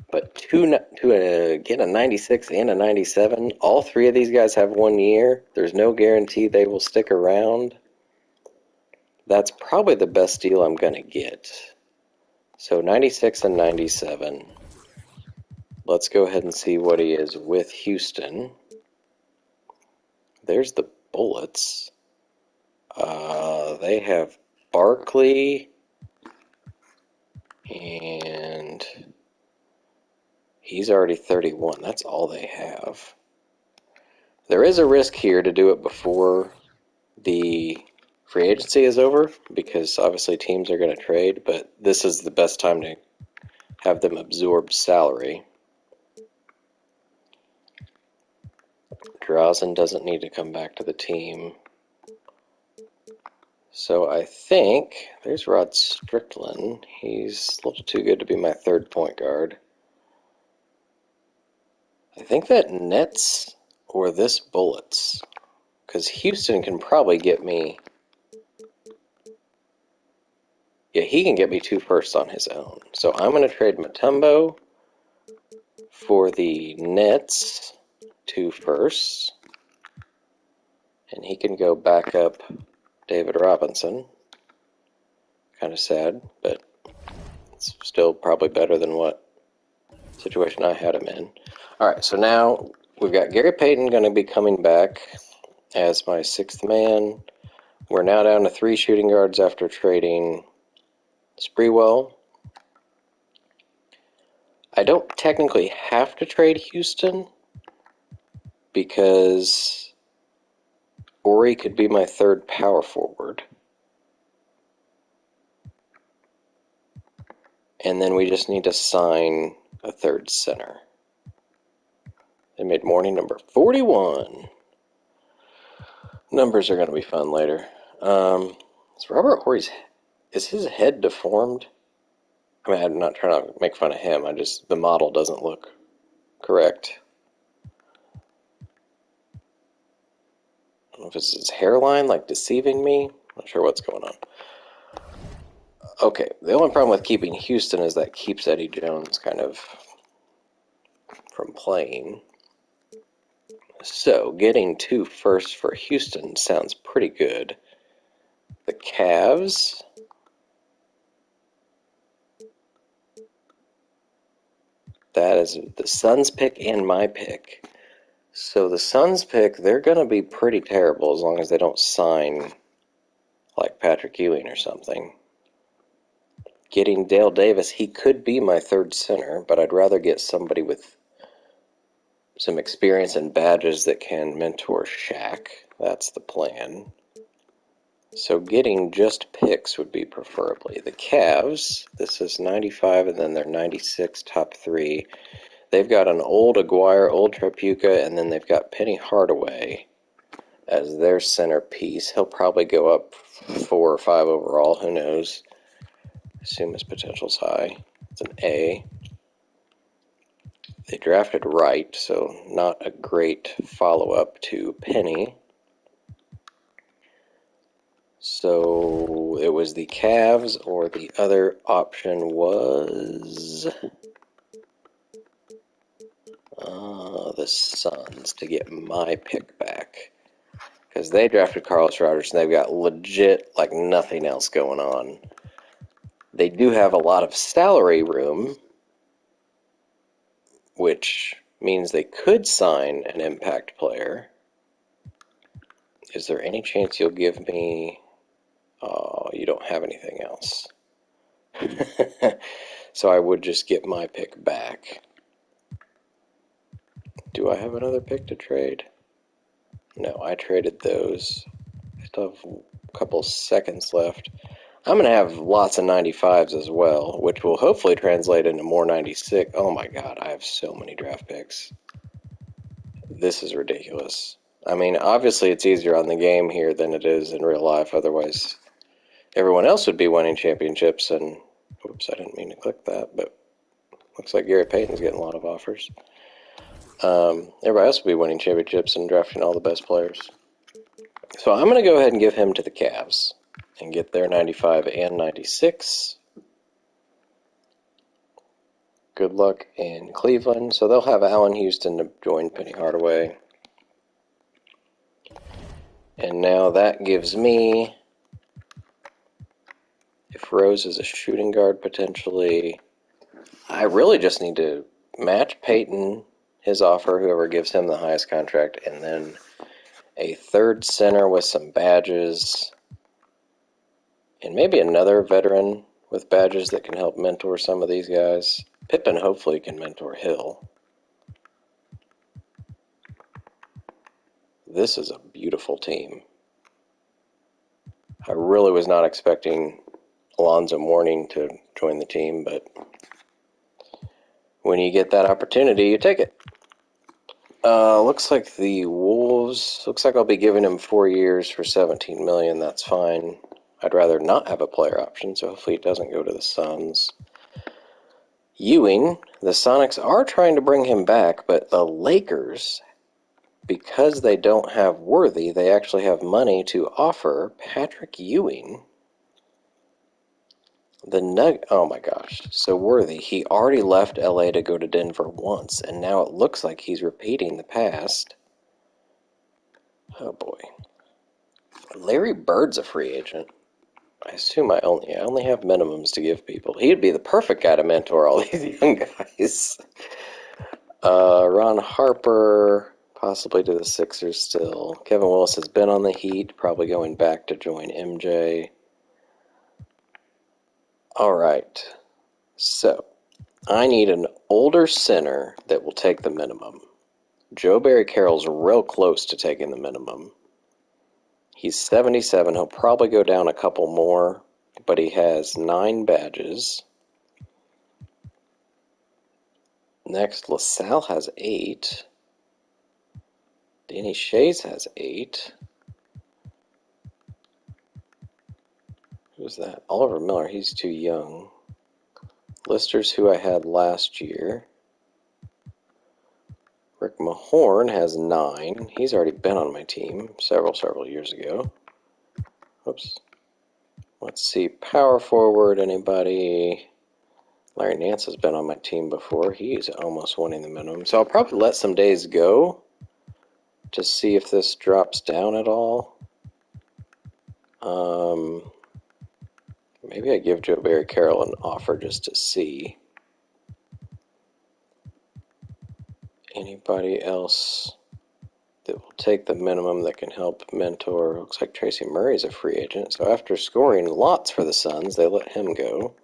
But to get a 96 and a 97, all three of these guys have 1 year. There's no guarantee they will stick around. That's probably the best deal I'm going to get. So 96 and 97. Let's go ahead and see what he is with Houston. There's the Bullets. They have Barkley, and he's already 31. That's all they have. There is a risk here to do it before the free agency is over, because obviously teams are going to trade, but this is the best time to have them absorb salary. Drazen doesn't need to come back to the team. So I think there's Rod Strickland. He's a little too good to be my third point guard. I think that Nets or this Bullets, because Houston can probably get me. Yeah, he can get me 2 firsts on his own. So I'm going to trade Mutombo for the Nets 2 firsts. And he can go back up David Robinson. Kind of sad, but it's still probably better than what situation I had him in. All right, so now we've got Gary Payton going to be coming back as my 6th man. We're now down to 3 shooting guards after trading Sprewell. I don't technically have to trade Houston because Ori could be my 3rd power forward. And then we just need to sign a 3rd center. They made morning number 41. Numbers are going to be fun later. Is Robert Horry's, is his head deformed? I mean, I'm not trying to make fun of him. The model doesn't look correct. I don't know if it's his hairline, like, deceiving me. Not sure what's going on. Okay, the only problem with keeping Houston is that keeps Eddie Jones kind of from playing. So, getting 2 firsts for Houston sounds pretty good. The Cavs. That is the Suns pick and my pick. So the Suns pick, they're going to be pretty terrible as long as they don't sign like Patrick Ewing or something. Getting Dale Davis, he could be my 3rd center, but I'd rather get somebody with some experience and badges that can mentor Shaq. That's the plan. So getting just picks would be preferably. The Cavs, this is 95 and then they're 96 top 3. They've got an old Aguirre, old Tripucka, and then they've got Penny Hardaway as their centerpiece. He'll probably go up 4 or 5 overall, who knows. Assume his potential's high. It's an A. They drafted Wright, so not a great follow-up to Penny. So it was the Cavs, or the other option was the Suns to get my pick back. Because they drafted Carlos Rodgers, and they've got legit, like, nothing else going on. They do have a lot of salary room, which means they could sign an impact player. Is there any chance you'll give me... Oh, you don't have anything else. So I would just get my pick back. Do I have another pick to trade? No, I traded those. I still have a couple seconds left. I'm going to have lots of 95s as well, which will hopefully translate into more 96. Oh my god, I have so many draft picks. This is ridiculous. I mean, obviously it's easier on the game here than it is in real life. Otherwise, everyone else would be winning championships and... Oops, I didn't mean to click that, but Looks like Gary Payton's getting a lot of offers. Everybody else will be winning championships and drafting all the best players. So I'm going to go ahead and give him to the Cavs and get their 95 and 96. Good luck in Cleveland. So they'll have Allen Houston to join Penny Hardaway. And now that gives me, if Rose is a shooting guard potentially, I really just need to match Peyton, his offer, whoever gives him the highest contract, and then a third center with some badges, and maybe another veteran with badges that can help mentor some of these guys. Pippen hopefully can mentor Hill. This is a beautiful team. I really was not expecting Alonzo Mourning to join the team, but when you get that opportunity, you take it. Looks like the Wolves, looks like I'll be giving him 4 years for $17 million. That's fine. I'd rather not have a player option, so hopefully it doesn't go to the Suns. Ewing, the Sonics are trying to bring him back, but the Lakers, because they don't have Worthy, they actually have money to offer Patrick Ewing. Oh my gosh. So Worthy, he already left LA to go to Denver once, and now it looks like he's repeating the past. Oh boy. Larry Bird's a free agent. I assume I only have minimums to give people. He'd be the perfect guy to mentor all these young guys. Ron Harper, possibly to the Sixers still. Kevin Willis has been on the Heat, probably going back to join MJ. All right. So, I need an older center that will take the minimum. Joe Barry Carroll's real close to taking the minimum. He's 77. He'll probably go down a couple more, but he has 9 badges. Next, LaSalle has 8. Danny Shays has 8. Who's that? Oliver Miller, he's too young. Lister's who I had last year. Rick Mahorn has 9. He's already been on my team several years ago. Oops. Let's see. Power forward, anybody? Larry Nance has been on my team before. He's almost winning the minimum. So I'll probably let some days go to see if this drops down at all. Maybe I give Joe Barry Carroll an offer just to see. Anybody else that will take the minimum that can help mentor? Looks like Tracy Murray's a free agent. So after scoring lots for the Suns, they let him go.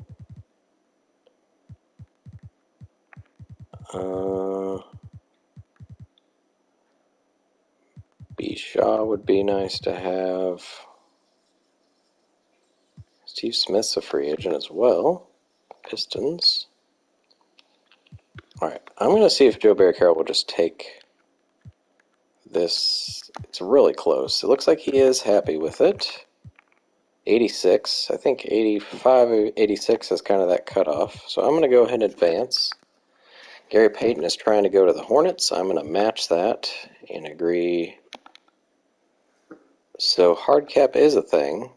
B. Shaw would be nice to have. Steve Smith's a free agent as well. Pistons. Alright, I'm going to see if Joe Barry Carroll will just take this. It's really close. It looks like he is happy with it. 86. I think 85, 86 is kind of that cutoff. So I'm going to go ahead and advance. Gary Payton is trying to go to the Hornets. I'm going to match that and agree. So hard cap is a thing.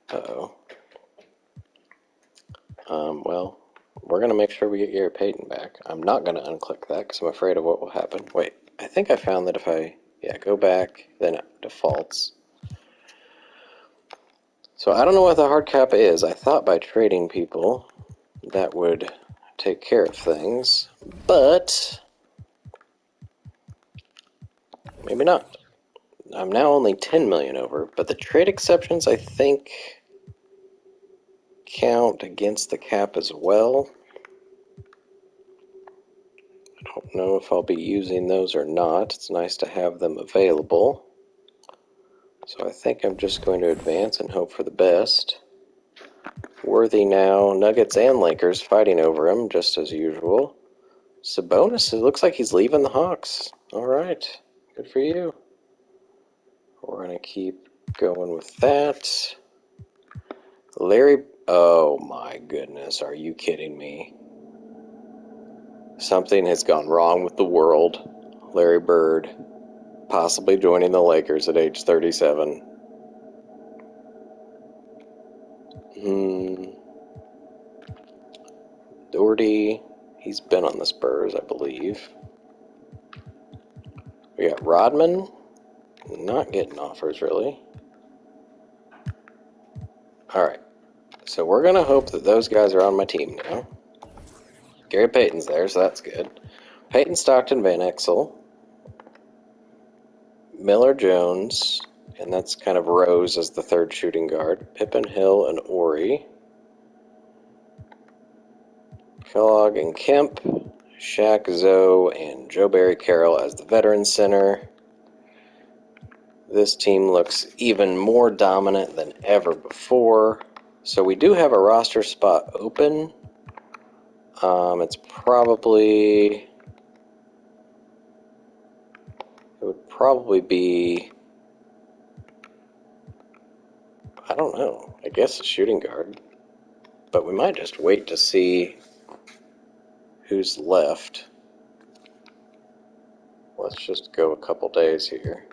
Uh-oh. Well, we're going to make sure we get Gary Payton back. I'm not going to unclick that because I'm afraid of what will happen. Wait, I think I found that if I, go back, then it defaults. So I don't know what the hard cap is. I thought by trading people that would take care of things, but maybe not. I'm now only 10 million over, but the trade exceptions, I think, count against the cap as well. I don't know if I'll be using those or not. It's nice to have them available. So I think I'm just going to advance and hope for the best. Worthy now, Nuggets and Lakers fighting over him, just as usual. Sabonis, it looks like he's leaving the Hawks. All right, good for you. We're going to keep going with that. Larry, oh my goodness, are you kidding me? Something has gone wrong with the world. Larry Bird possibly joining the Lakers at age 37. Doherty, he's been on the Spurs, I believe. We got Rodman, not getting offers really. Alright, so we're going to hope that those guys are on my team now. Gary Payton's there, so that's good. Peyton, Stockton, Van Exel, Miller Jones, and that's kind of Rose as the third shooting guard. Pippen, Hill, and Ori. Kellogg and Kemp, Shaq, Zoe, and Joe Barry Carroll as the veteran center. This team looks even more dominant than ever before. So we do have a roster spot open. It would probably be, I don't know, I guess a shooting guard. But we might just wait to see who's left. Let's just go a couple days here.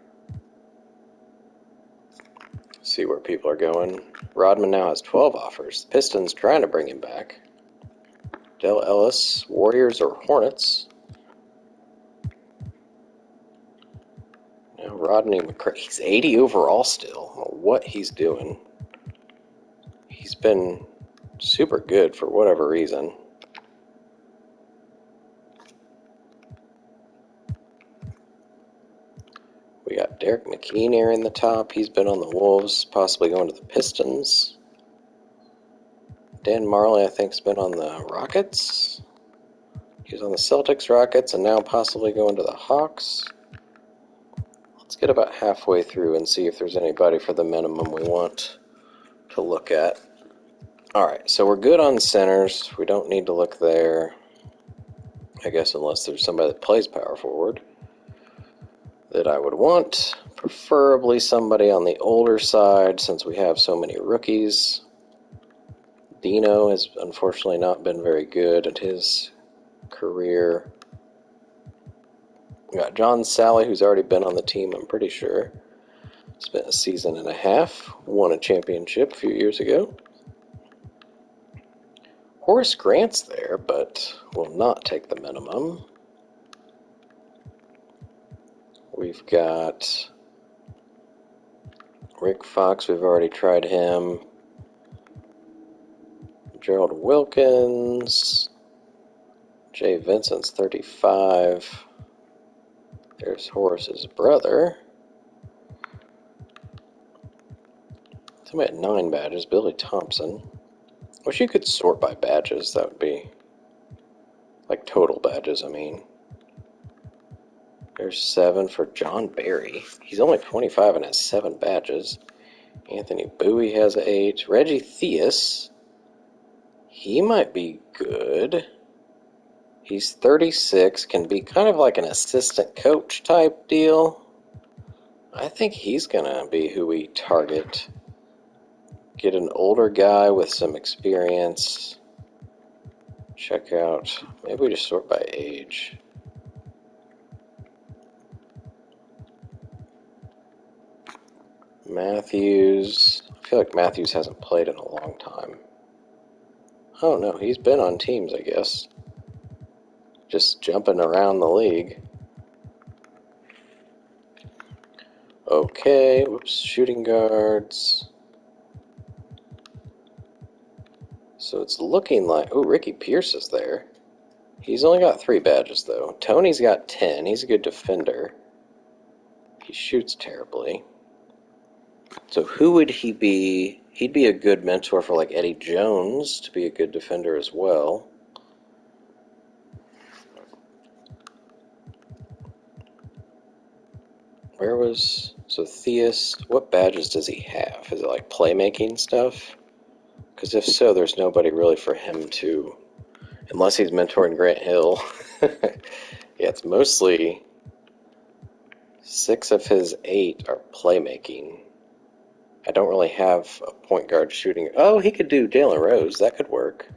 See where people are going. Rodman now has 12 offers. Pistons trying to bring him back. Del Ellis, Warriors or Hornets. Now Rodney McCray, he's 80 overall still. I don't know what he's doing. He's been super good for whatever reason. We got Derek McKee near in the top. He's been on the Wolves, possibly going to the Pistons. Dan Marley, I think, has been on the Rockets. He was on the Celtics, Rockets, and now possibly going to the Hawks. Let's get about halfway through and see if there's anybody for the minimum we want to look at. Alright, so we're good on centers. We don't need to look there. I guess unless there's somebody that plays power forward that I would want. Preferably somebody on the older side since we have so many rookies. Dino has unfortunately not been very good at his career. We got John Sally, who's already been on the team, I'm pretty sure. Spent a season and a half. Won a championship a few years ago. Horace Grant's there, but will not take the minimum. We've got Rick Fox, we've already tried him. Gerald Wilkins. Jay Vincent's 35. There's Horace's brother. Somebody had 9 badges. Billy Thompson. Wish you could sort by badges. That would be like total badges, I mean. There's 7 for John Barry. He's only 25 and has 7 badges. Anthony Bowie has 8. Reggie Theus. He might be good. He's 36, can be kind of like an assistant coach type deal. I think he's going to be who we target. Get an older guy with some experience. Check out, maybe we just sort by age. Matthews. I feel like Matthews hasn't played in a long time. Oh no, he's been on teams, I guess. Just jumping around the league. Okay, whoops, shooting guards. So it's looking like, oh, Ricky Pierce is there. He's only got 3 badges though. Tony's got 10, he's a good defender. He shoots terribly. So who would he be? He'd be a good mentor for like Eddie Jones to be a good defender as well. So Theus, what badges does he have? Is it like playmaking stuff? Because if so, there's nobody really for him to, unless he's mentoring Grant Hill. Yeah, it's mostly 6 of his 8 are playmaking. I don't really have a point guard shooting. Oh, he could do Jalen Rose. That could work.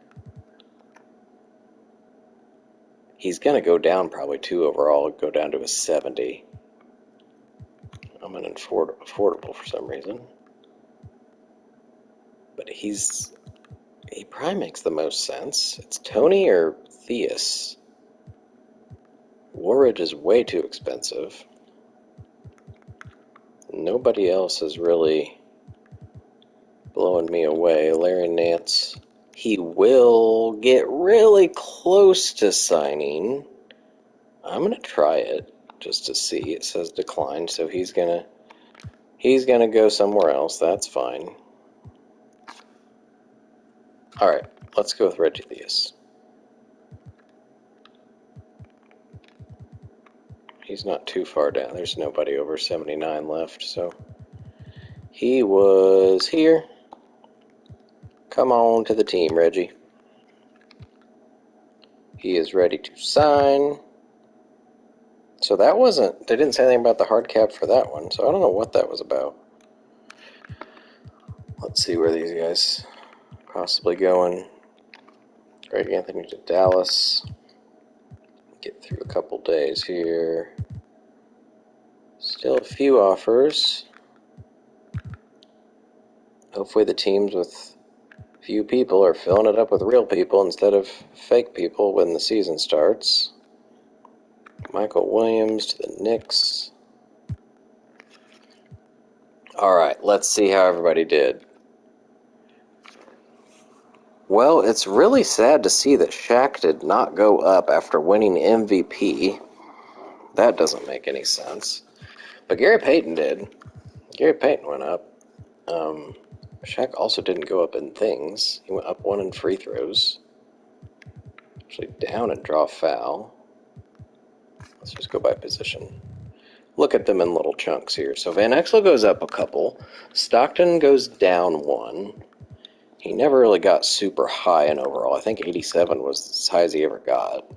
He's going to go down probably 2 overall, go down to a 70. I'm an affordable for some reason. But he probably makes the most sense. It's Tony or Theus. Warridge is way too expensive. Nobody else is really blowing me away. Larry Nance, he will get really close to signing. I'm gonna try it just to see. It says declined, so he's gonna go somewhere else. That's fine. All right, let's go with Reggie Theus. He's not too far down. There's nobody over 79 left, so he was here. Come on to the team, Reggie. He is ready to sign. So that wasn't, they didn't say anything about the hard cap for that one, so I don't know what that was about. Let's see where these guys possibly going. Greg Anthony to Dallas. Get through a couple days here. Still a few offers. Hopefully the teams with few people are filling it up with real people instead of fake people when the season starts. Michael Williams to the Knicks. Alright, let's see how everybody did. Well, it's really sad to see that Shaq did not go up after winning MVP. That doesn't make any sense. But Gary Payton did. Gary Payton went up. Shaq also didn't go up in things. He went up 1 in free throws. Actually down and draw foul. Let's just go by position. Look at them in little chunks here. So Van Exel goes up a couple. Stockton goes down 1. He never really got super high in overall. I think 87 was as high as he ever got.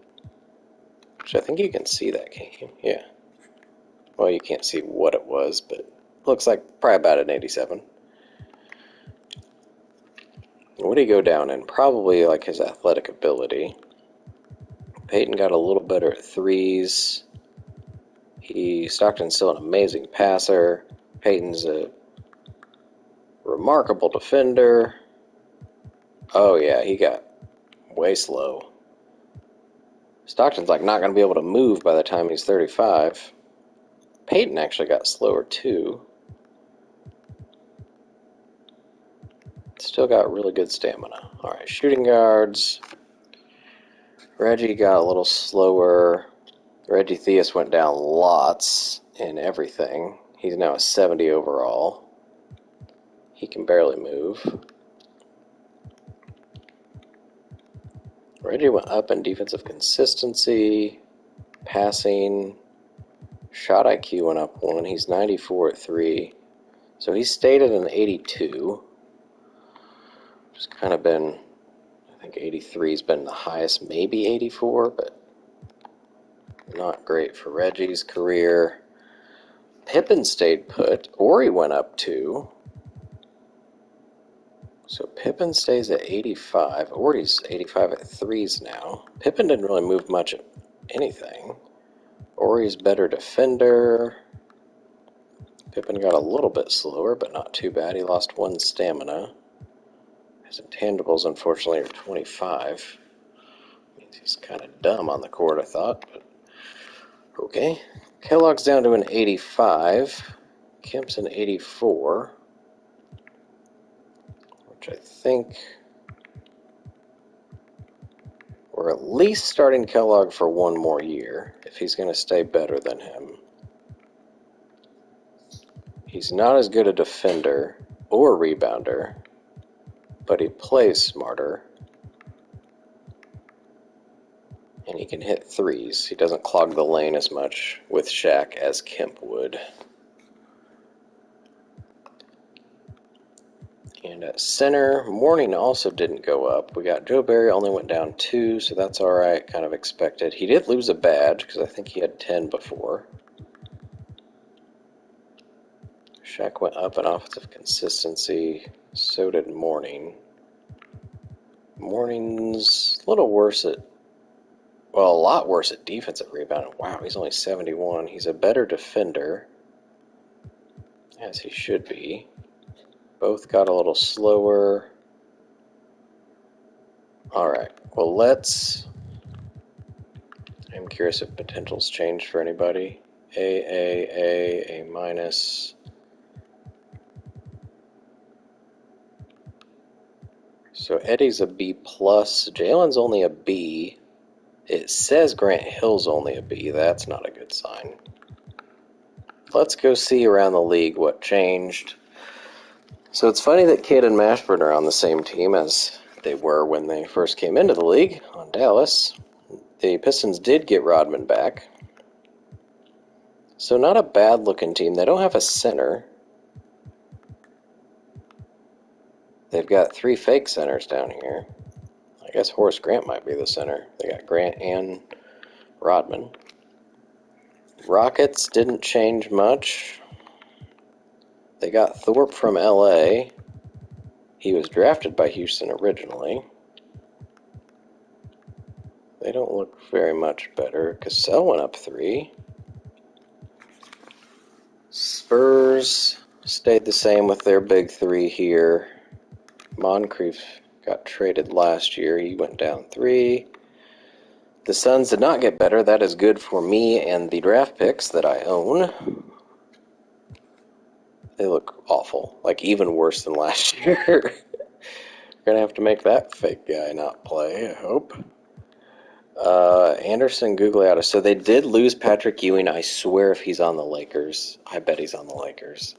Which I think you can see that, can't you? Yeah. Well, you can't see what it was, but looks like probably about an 87. What did he go down in? Probably like his athletic ability. Peyton got a little better at threes. Stockton's still an amazing passer. Peyton's a remarkable defender. Oh yeah, he got way slow. Stockton's like not going to be able to move by the time he's 35. Peyton actually got slower too. Still got really good stamina. Alright, shooting guards. Reggie got a little slower. Reggie Theus went down lots in everything. He's now a 70 overall. He can barely move. Reggie went up in defensive consistency, passing, shot IQ went up 1. He's 94 at 3. So he stayed at an 82. Just kind of been, I think 83's been the highest, maybe 84, but not great for Reggie's career. Pippen stayed put. Ori went up 2. So Pippen stays at 85. Ori's 85 at 3s now. Pippen didn't really move much at anything. Ori's better defender. Pippen got a little bit slower, but not too bad. He lost 1 stamina. His intangibles, unfortunately, are 25. Means he's kind of dumb on the court, I thought, but okay. Kellogg's down to an 85. Kemp's an 84. Which I think we're at least starting Kellogg for 1 more year, if he's going to stay better than him. He's not as good a defender or rebounder, but he plays smarter. And he can hit threes. He doesn't clog the lane as much with Shaq as Kemp would. And at center, Mourning also didn't go up. We got Joe Barry only went down 2, so that's alright, kind of expected. He did lose a badge, because I think he had 10 before. Shaq went up in offensive consistency, so did Mourning. Mourning's a little worse at Well, a lot worse at defensive rebounding. Wow, he's only 71. He's a better defender, as he should be. Both got a little slower. Alright, well I'm curious if potential's changed for anybody. A minus. So Eddie's a B plus. Jalen's only a B. It says Grant Hill's only a B. That's not a good sign. Let's go see around the league what changed. So it's funny that Kidd and Mashburn are on the same team as they were when they first came into the league on Dallas. The Pistons did get Rodman back. So not a bad looking team. They don't have a center. They've got 3 fake centers down here. I guess Horace Grant might be the center. They got Grant and Rodman. Rockets didn't change much. They got Thorpe from LA. He was drafted by Houston originally. They don't look very much better. Cassell went up 3. Spurs stayed the same with their big 3 here. Moncrief got traded last year. He went down 3. The Suns did not get better. That is good for me and the draft picks that I own. They look awful. Like, even worse than last year. We're going to have to make that fake guy not play, I hope. Anderson Gugliotta. So they did lose Patrick Ewing. I swear if he's on the Lakers. I bet he's on the Lakers.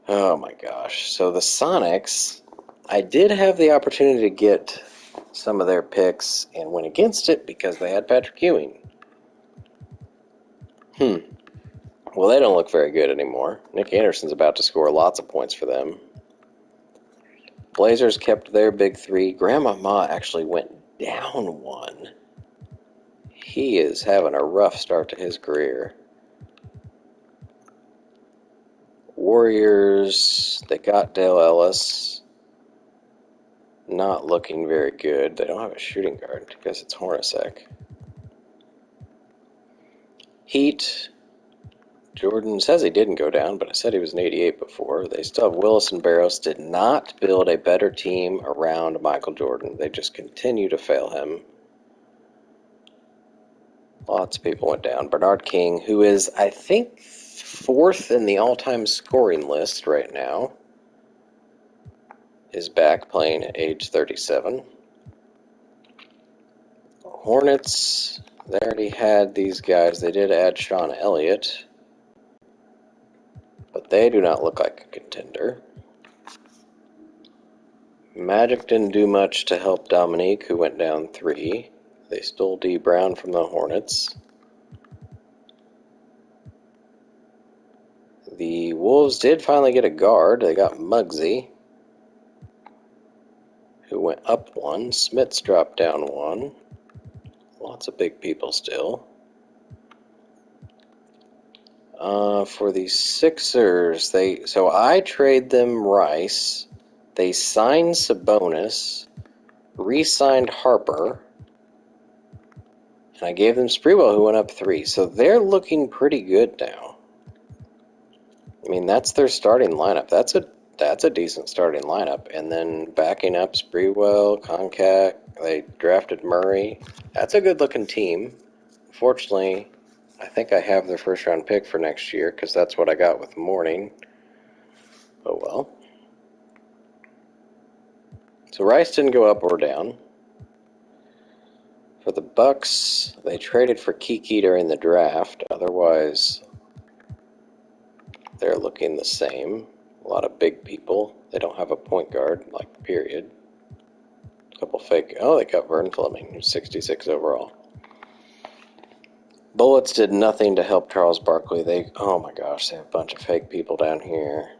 Oh my gosh. So the Sonics, I did have the opportunity to get some of their picks and went against it because they had Patrick Ewing. Well, they don't look very good anymore. Nick Anderson's about to score lots of points for them. Blazers kept their big 3. Grandma Ma actually went down 1. He is having a rough start to his career. Warriors, they got Dale Ellis. Not looking very good. They don't have a shooting guard because it's Hornacek. Heat, Jordan says he didn't go down, but I said he was an 88 before. They still have Willis and Barros. Did not build a better team around Michael Jordan. They just continue to fail him. Lots of people went down. Bernard King, who is, I think, 4th in the all-time scoring list right now, is back playing at age 37. Hornets, they already had these guys. They did add Sean Elliott, but they do not look like a contender. Magic didn't do much to help Dominique, who went down 3. They stole D. Brown from the Hornets. The Wolves did finally get a guard. They got Muggsy, who went up 1. Smits dropped down 1. Lots of big people still. For the Sixers, so I trade them Rice. They signed Sabonis, re-signed Harper, and I gave them Sprewell, who went up 3. So they're looking pretty good now. I mean, that's their starting lineup. That's a decent starting lineup. And then backing up Sprewell, Concat, they drafted Murray. That's a good-looking team. Unfortunately, I think I have their first-round pick for next year because that's what I got with Morning. Oh, well. So Rice didn't go up or down. For the Bucks, they traded for Kiki during the draft. Otherwise, they're looking the same. A lot of big people. They don't have a point guard, like, period. A couple fake. Oh, they got Vern Fleming, who's 66 overall. Bullets did nothing to help Charles Barkley. Oh my gosh, they have a bunch of fake people down here.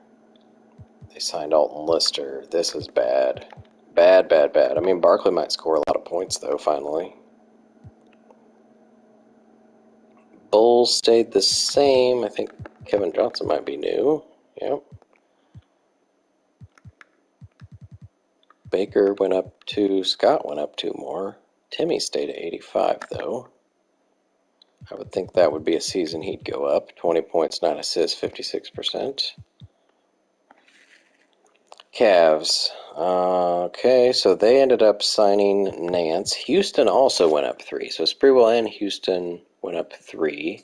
They signed Alton Lister. This is bad. Bad. I mean, Barkley might score a lot of points, though, finally. Bulls stayed the same. I think Kevin Johnson might be new. Yep. Baker went up 2. Scott went up 2 more. Timmy stayed at 85, though. I would think that would be a season he'd go up. 20 points, 9 assists, 56%. Cavs. Okay, so they ended up signing Nance. Houston also went up 3. So Sprewell and Houston went up 3.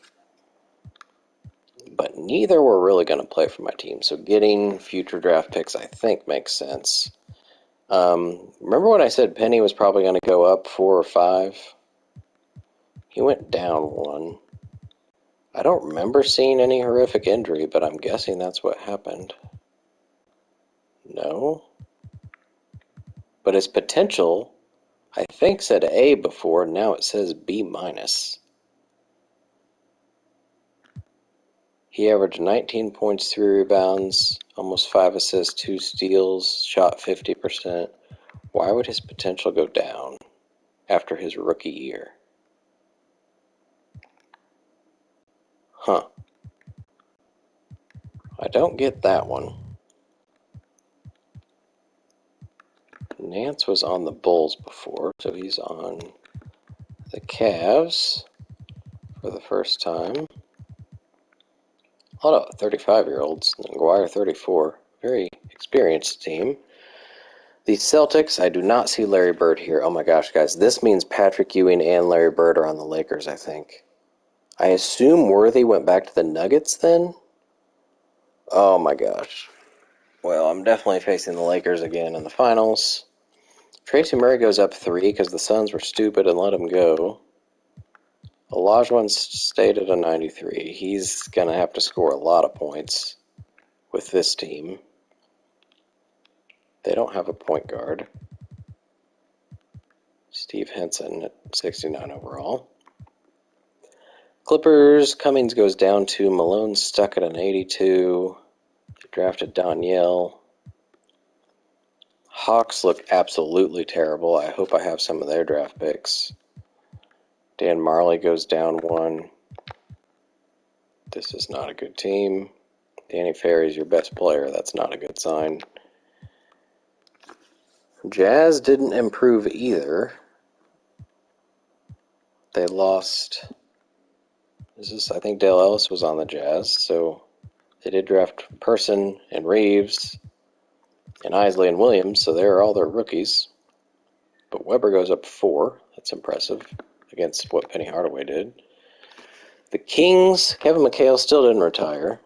But neither were really going to play for my team. So getting future draft picks, I think, makes sense. Remember when I said Penny was probably going to go up 4 or 5? He went down 1. I don't remember seeing any horrific injury, but I'm guessing that's what happened. No? But his potential, I think, said A before, now it says B minus. He averaged 19 points, 3 rebounds, almost 5 assists, 2 steals, shot 50%. Why would his potential go down after his rookie year? Huh. I don't get that one. Nance was on the Bulls before, so he's on the Cavs for the first time. A lot of 35-year-olds. McGuire, 34. Very experienced team. The Celtics, I do not see Larry Bird here. Oh my gosh, guys. This means Patrick Ewing and Larry Bird are on the Lakers, I think. I assume Worthy went back to the Nuggets then? Oh my gosh. Well, I'm definitely facing the Lakers again in the finals. Tracy Murray goes up 3 because the Suns were stupid and let him go. Olajuwon stayed at a 93. He's going to have to score a lot of points with this team. They don't have a point guard. Steve Henson at 69 overall. Clippers, Cummings goes down 2. Malone's stuck at an 82. They drafted Danielle. Hawks look absolutely terrible. I hope I have some of their draft picks. Dan Marley goes down 1. This is not a good team. Danny Ferry's your best player. That's not a good sign. Jazz didn't improve either. They lost. I think Dale Ellis was on the Jazz, so they did draft Person and Reeves and Isley and Williams, so they're all their rookies. But Weber goes up 4. That's impressive against what Penny Hardaway did. The Kings, Kevin McHale still didn't retire.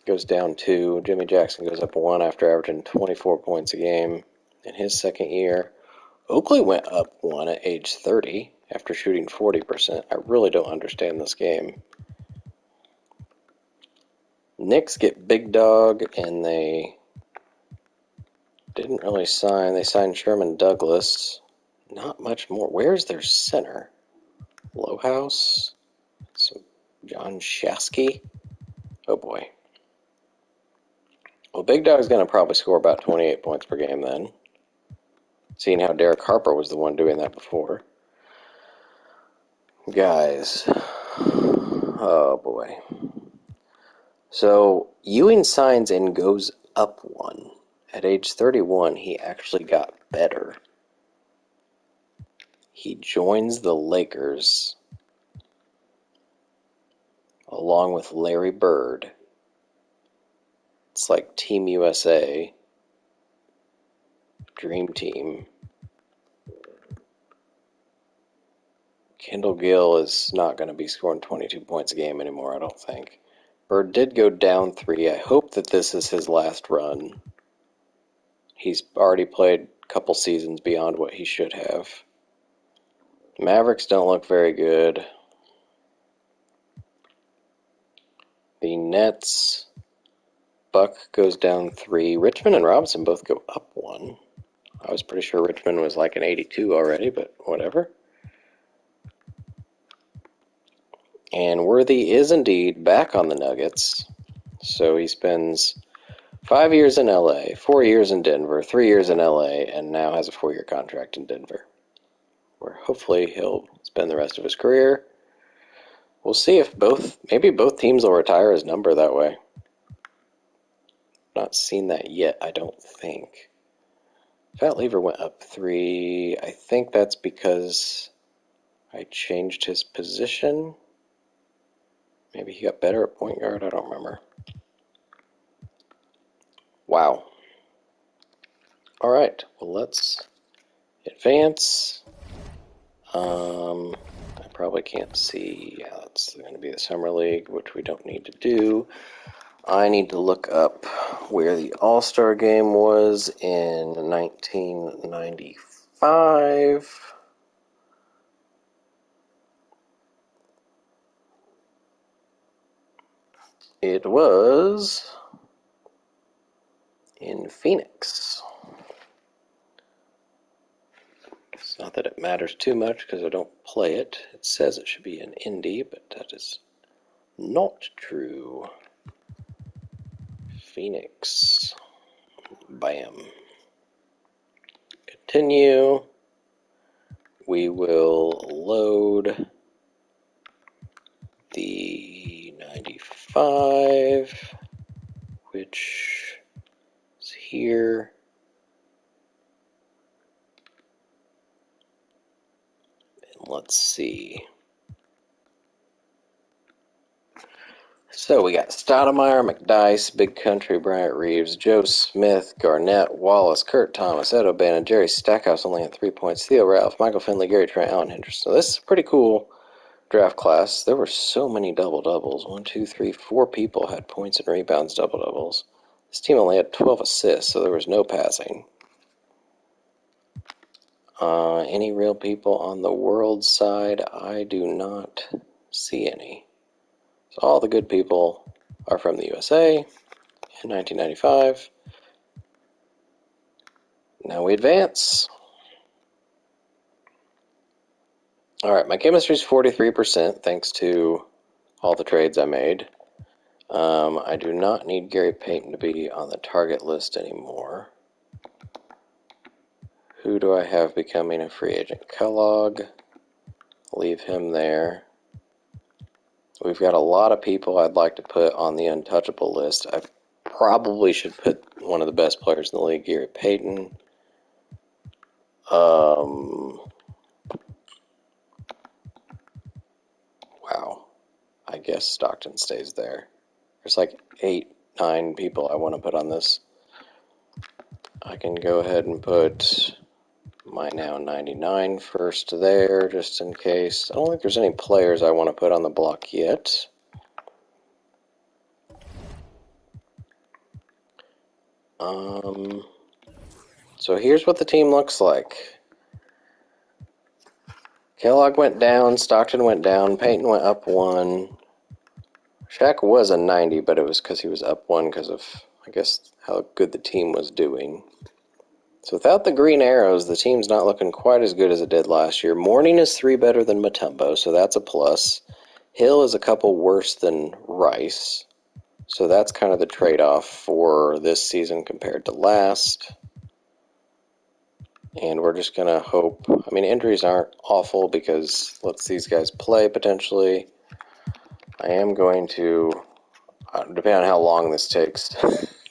Goes down 2. Jimmy Jackson goes up 1 after averaging 24 points a game in his second year. Oakley went up 1 at age 30 after shooting 40%. I really don't understand this game. Knicks get Big Dog, and they didn't really sign. They signed Sherman Douglas. Not much more. Where's their center? Lowhouse? Some John Shasky? Oh boy. Well, Big Dog's going to probably score about 28 points per game then. Seeing how Derek Harper was the one doing that before. Guys. Oh boy. So, Ewing signs and goes up 1. At age 31, he actually got better. He joins the Lakers along with Larry Bird. It's like Team USA, Dream Team. Kendall Gill is not going to be scoring 22 points a game anymore, I don't think. Bird did go down 3. I hope that this is his last run. He's already played a couple seasons beyond what he should have. Mavericks don't look very good. The Nets, Buck goes down 3. Richmond and Robinson both go up 1. I was pretty sure Richmond was like an 82 already, but whatever. And Worthy is indeed back on the Nuggets. So he spends 5 years in LA, 4 years in Denver, 3 years in LA, and now has a 4-year contract in Denver, where hopefully he'll spend the rest of his career. We'll see if maybe both teams will retire his number that way. Not seen that yet, I don't think. Fat Lever went up 3. I think that's because I changed his position. Maybe he got better at point guard. I don't remember. Wow. All right. Well, let's advance. I probably can't see. Yeah, that's going to be the Summer League, which we don't need to do. I need to look up where the All-Star Game was in 1995. It was in Phoenix. It's not that it matters too much because I don't play it. It says it should be in Indy, but that is not true. Phoenix. Bam. Continue. We will load the 95, which is here. And let's see. So we got Stoudemire, McDyess, Big Country, Bryant Reeves, Joe Smith, Garnett, Wallace, Kurt Thomas, Ed O'Bannon, Jerry Stackhouse only had 3 points, Theo Ralph, Michael Finley, Gary Trent, Alan Henderson. So this is a pretty cool draft class. There were so many double-doubles. 1, 2, 3, 4 people had points and rebounds double-doubles. This team only had 12 assists, so there was no passing. Any real people on the world side? I do not see any. So all the good people are from the USA in 1995. Now we advance. All right, my chemistry is 43% thanks to all the trades I made. I do not need Gary Payton to be on the target list anymore. Who do I have becoming a free agent? Kellogg. Leave him there. We've got a lot of people I'd like to put on the untouchable list. I probably should put one of the best players in the league, Gary Payton. Wow. I guess Stockton stays there. There's like 8, 9 people I want to put on this. I can go ahead and put my now 99 first there, just in case. I don't think there's any players I want to put on the block yet. So here's what the team looks like. Kellogg went down, Stockton went down, Payton went up 1. Shaq was a 90, but it was because he was up 1 because of, I guess, how good the team was doing. So without the green arrows, the team's not looking quite as good as it did last year. Mourning is 3 better than Mutombo, so that's a plus. Hill is a couple worse than Rice, so that's kind of the trade-off for this season compared to last. And we're just going to hope, I mean, injuries aren't awful because lets these guys play potentially. I am going to, depending on how long this takes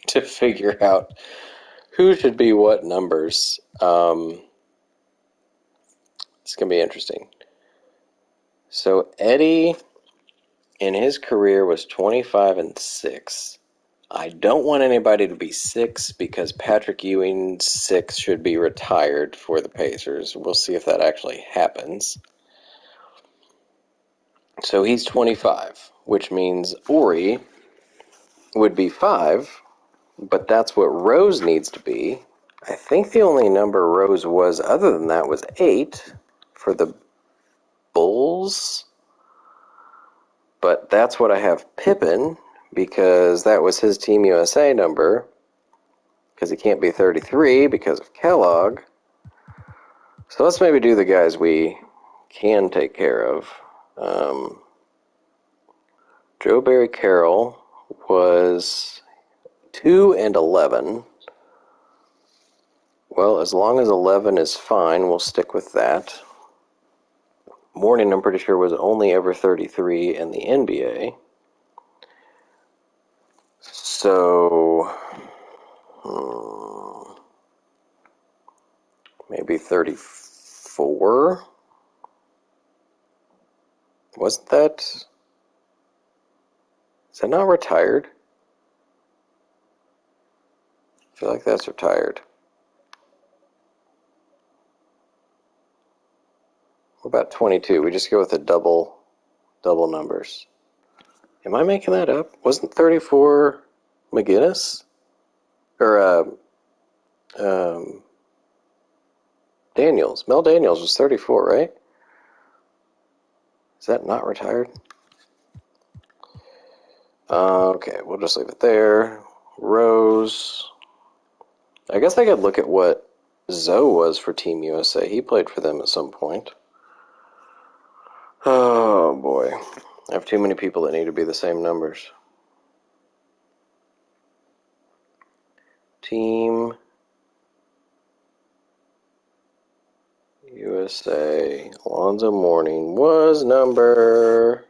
to figure out who should be what numbers. It's going to be interesting. So Eddie, in his career, was 25-6. I don't want anybody to be 6 because Patrick Ewing's 6 should be retired for the Pacers. We'll see if that actually happens. So he's 25, which means Ori would be 5, but that's what Rose needs to be. I think the only number Rose was other than that was 8 for the Bulls. But that's what I have Pippen, because that was his Team USA number, because he can't be 33 because of Kellogg. So let's maybe do the guys we can take care of. Joe Barry Carroll was 2-11. Well, as long as 11 is fine, we'll stick with that. Mourning, I'm pretty sure, was only ever 33 in the NBA. So, maybe 34. Wasn't that... Is that not retired? I feel like that's retired. What about 22? We just go with the double numbers. Am I making that up? Wasn't 34 McGinnis? Or Daniels. Mel Daniels was 34, right? Is that not retired? Okay, we'll just leave it there. Rose. I guess I could look at what Zoe was for Team USA. He played for them at some point. Oh boy. I have too many people that need to be the same numbers. Team USA. Alonzo Mourning was number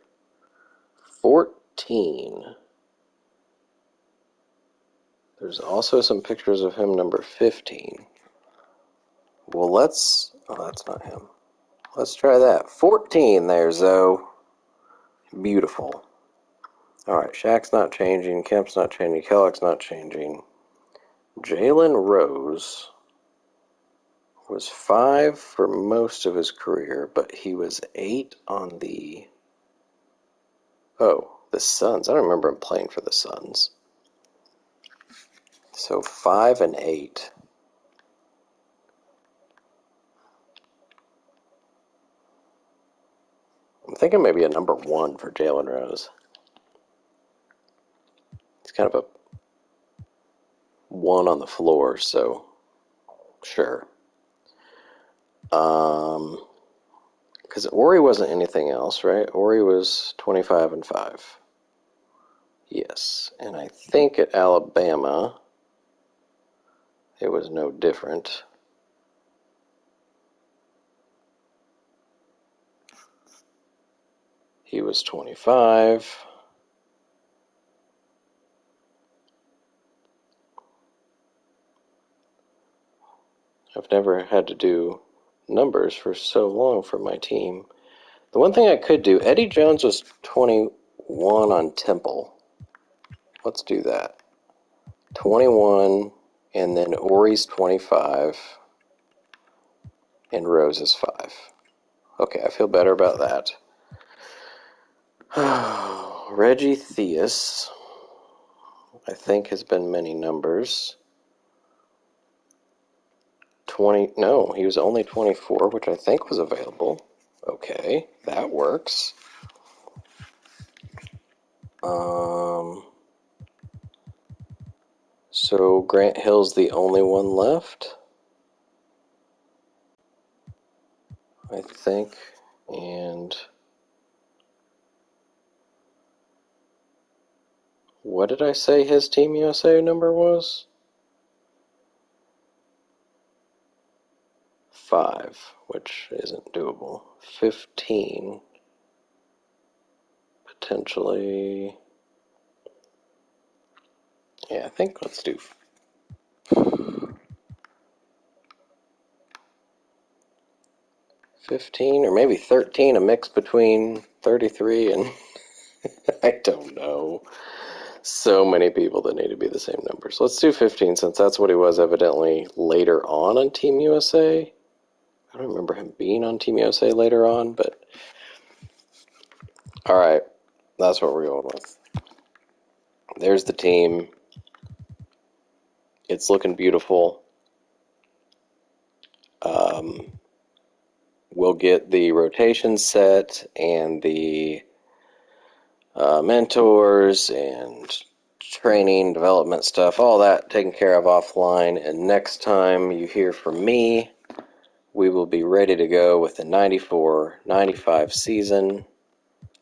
14. There's also some pictures of him number 15. Well, let's... Oh, that's not him. Let's try that. 14 there, Zoe. Beautiful. Alright, Shaq's not changing. Kemp's not changing. Kellogg's not changing. Jalen Rose was 5 for most of his career, but he was 8 on the... Oh, the Suns. I don't remember him playing for the Suns. So 5 and 8. I'm thinking maybe a number 1 for Jalen Rose. He's kind of a 1 on the floor, so sure. Because Ori wasn't anything else, right? Ori was 25 and 5. Yes, and I think at Alabama it was no different. He was 25. I've never had to do numbers for so long for my team. The one thing I could do, Eddie Jones was 21 on Temple. Let's do that. 21, and then Ori's 25, and Rose is 5. Okay, I feel better about that. Reggie Theus, I think, has been many numbers. 20, no, he was only 24, which I think was available. Okay, that works. So Grant Hill's the only one left, I think, and what did I say his Team USA number was? 5, which isn't doable. 15, potentially. Yeah, I think let's do 15 or maybe 13, a mix between 33 and I don't know. So many people that need to be the same numbers. Let's do 15 since that's what he was evidently later on Team USA. I don't remember him being on Team USA later on, but alright, that's what we're going with. There's the team. It's looking beautiful. We'll get the rotation set and the mentors and training, development stuff, all that taken care of offline. And next time you hear from me, we will be ready to go with the 94-95 season,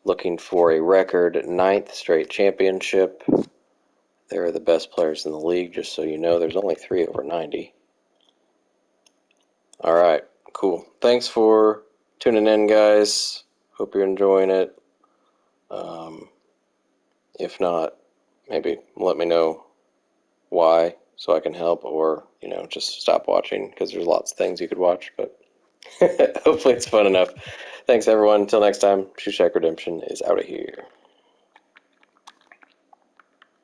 looking for a record 9th straight championship. They're the best players in the league, just so you know. There's only 3 over 90. All right, cool. Thanks for tuning in, guys. Hope you're enjoying it. If not, maybe let me know why, so I can help, or just stop watching because there's lots of things you could watch. But hopefully it's fun enough. Thanks everyone. Until next time, Shoeshak Redemption is out of here.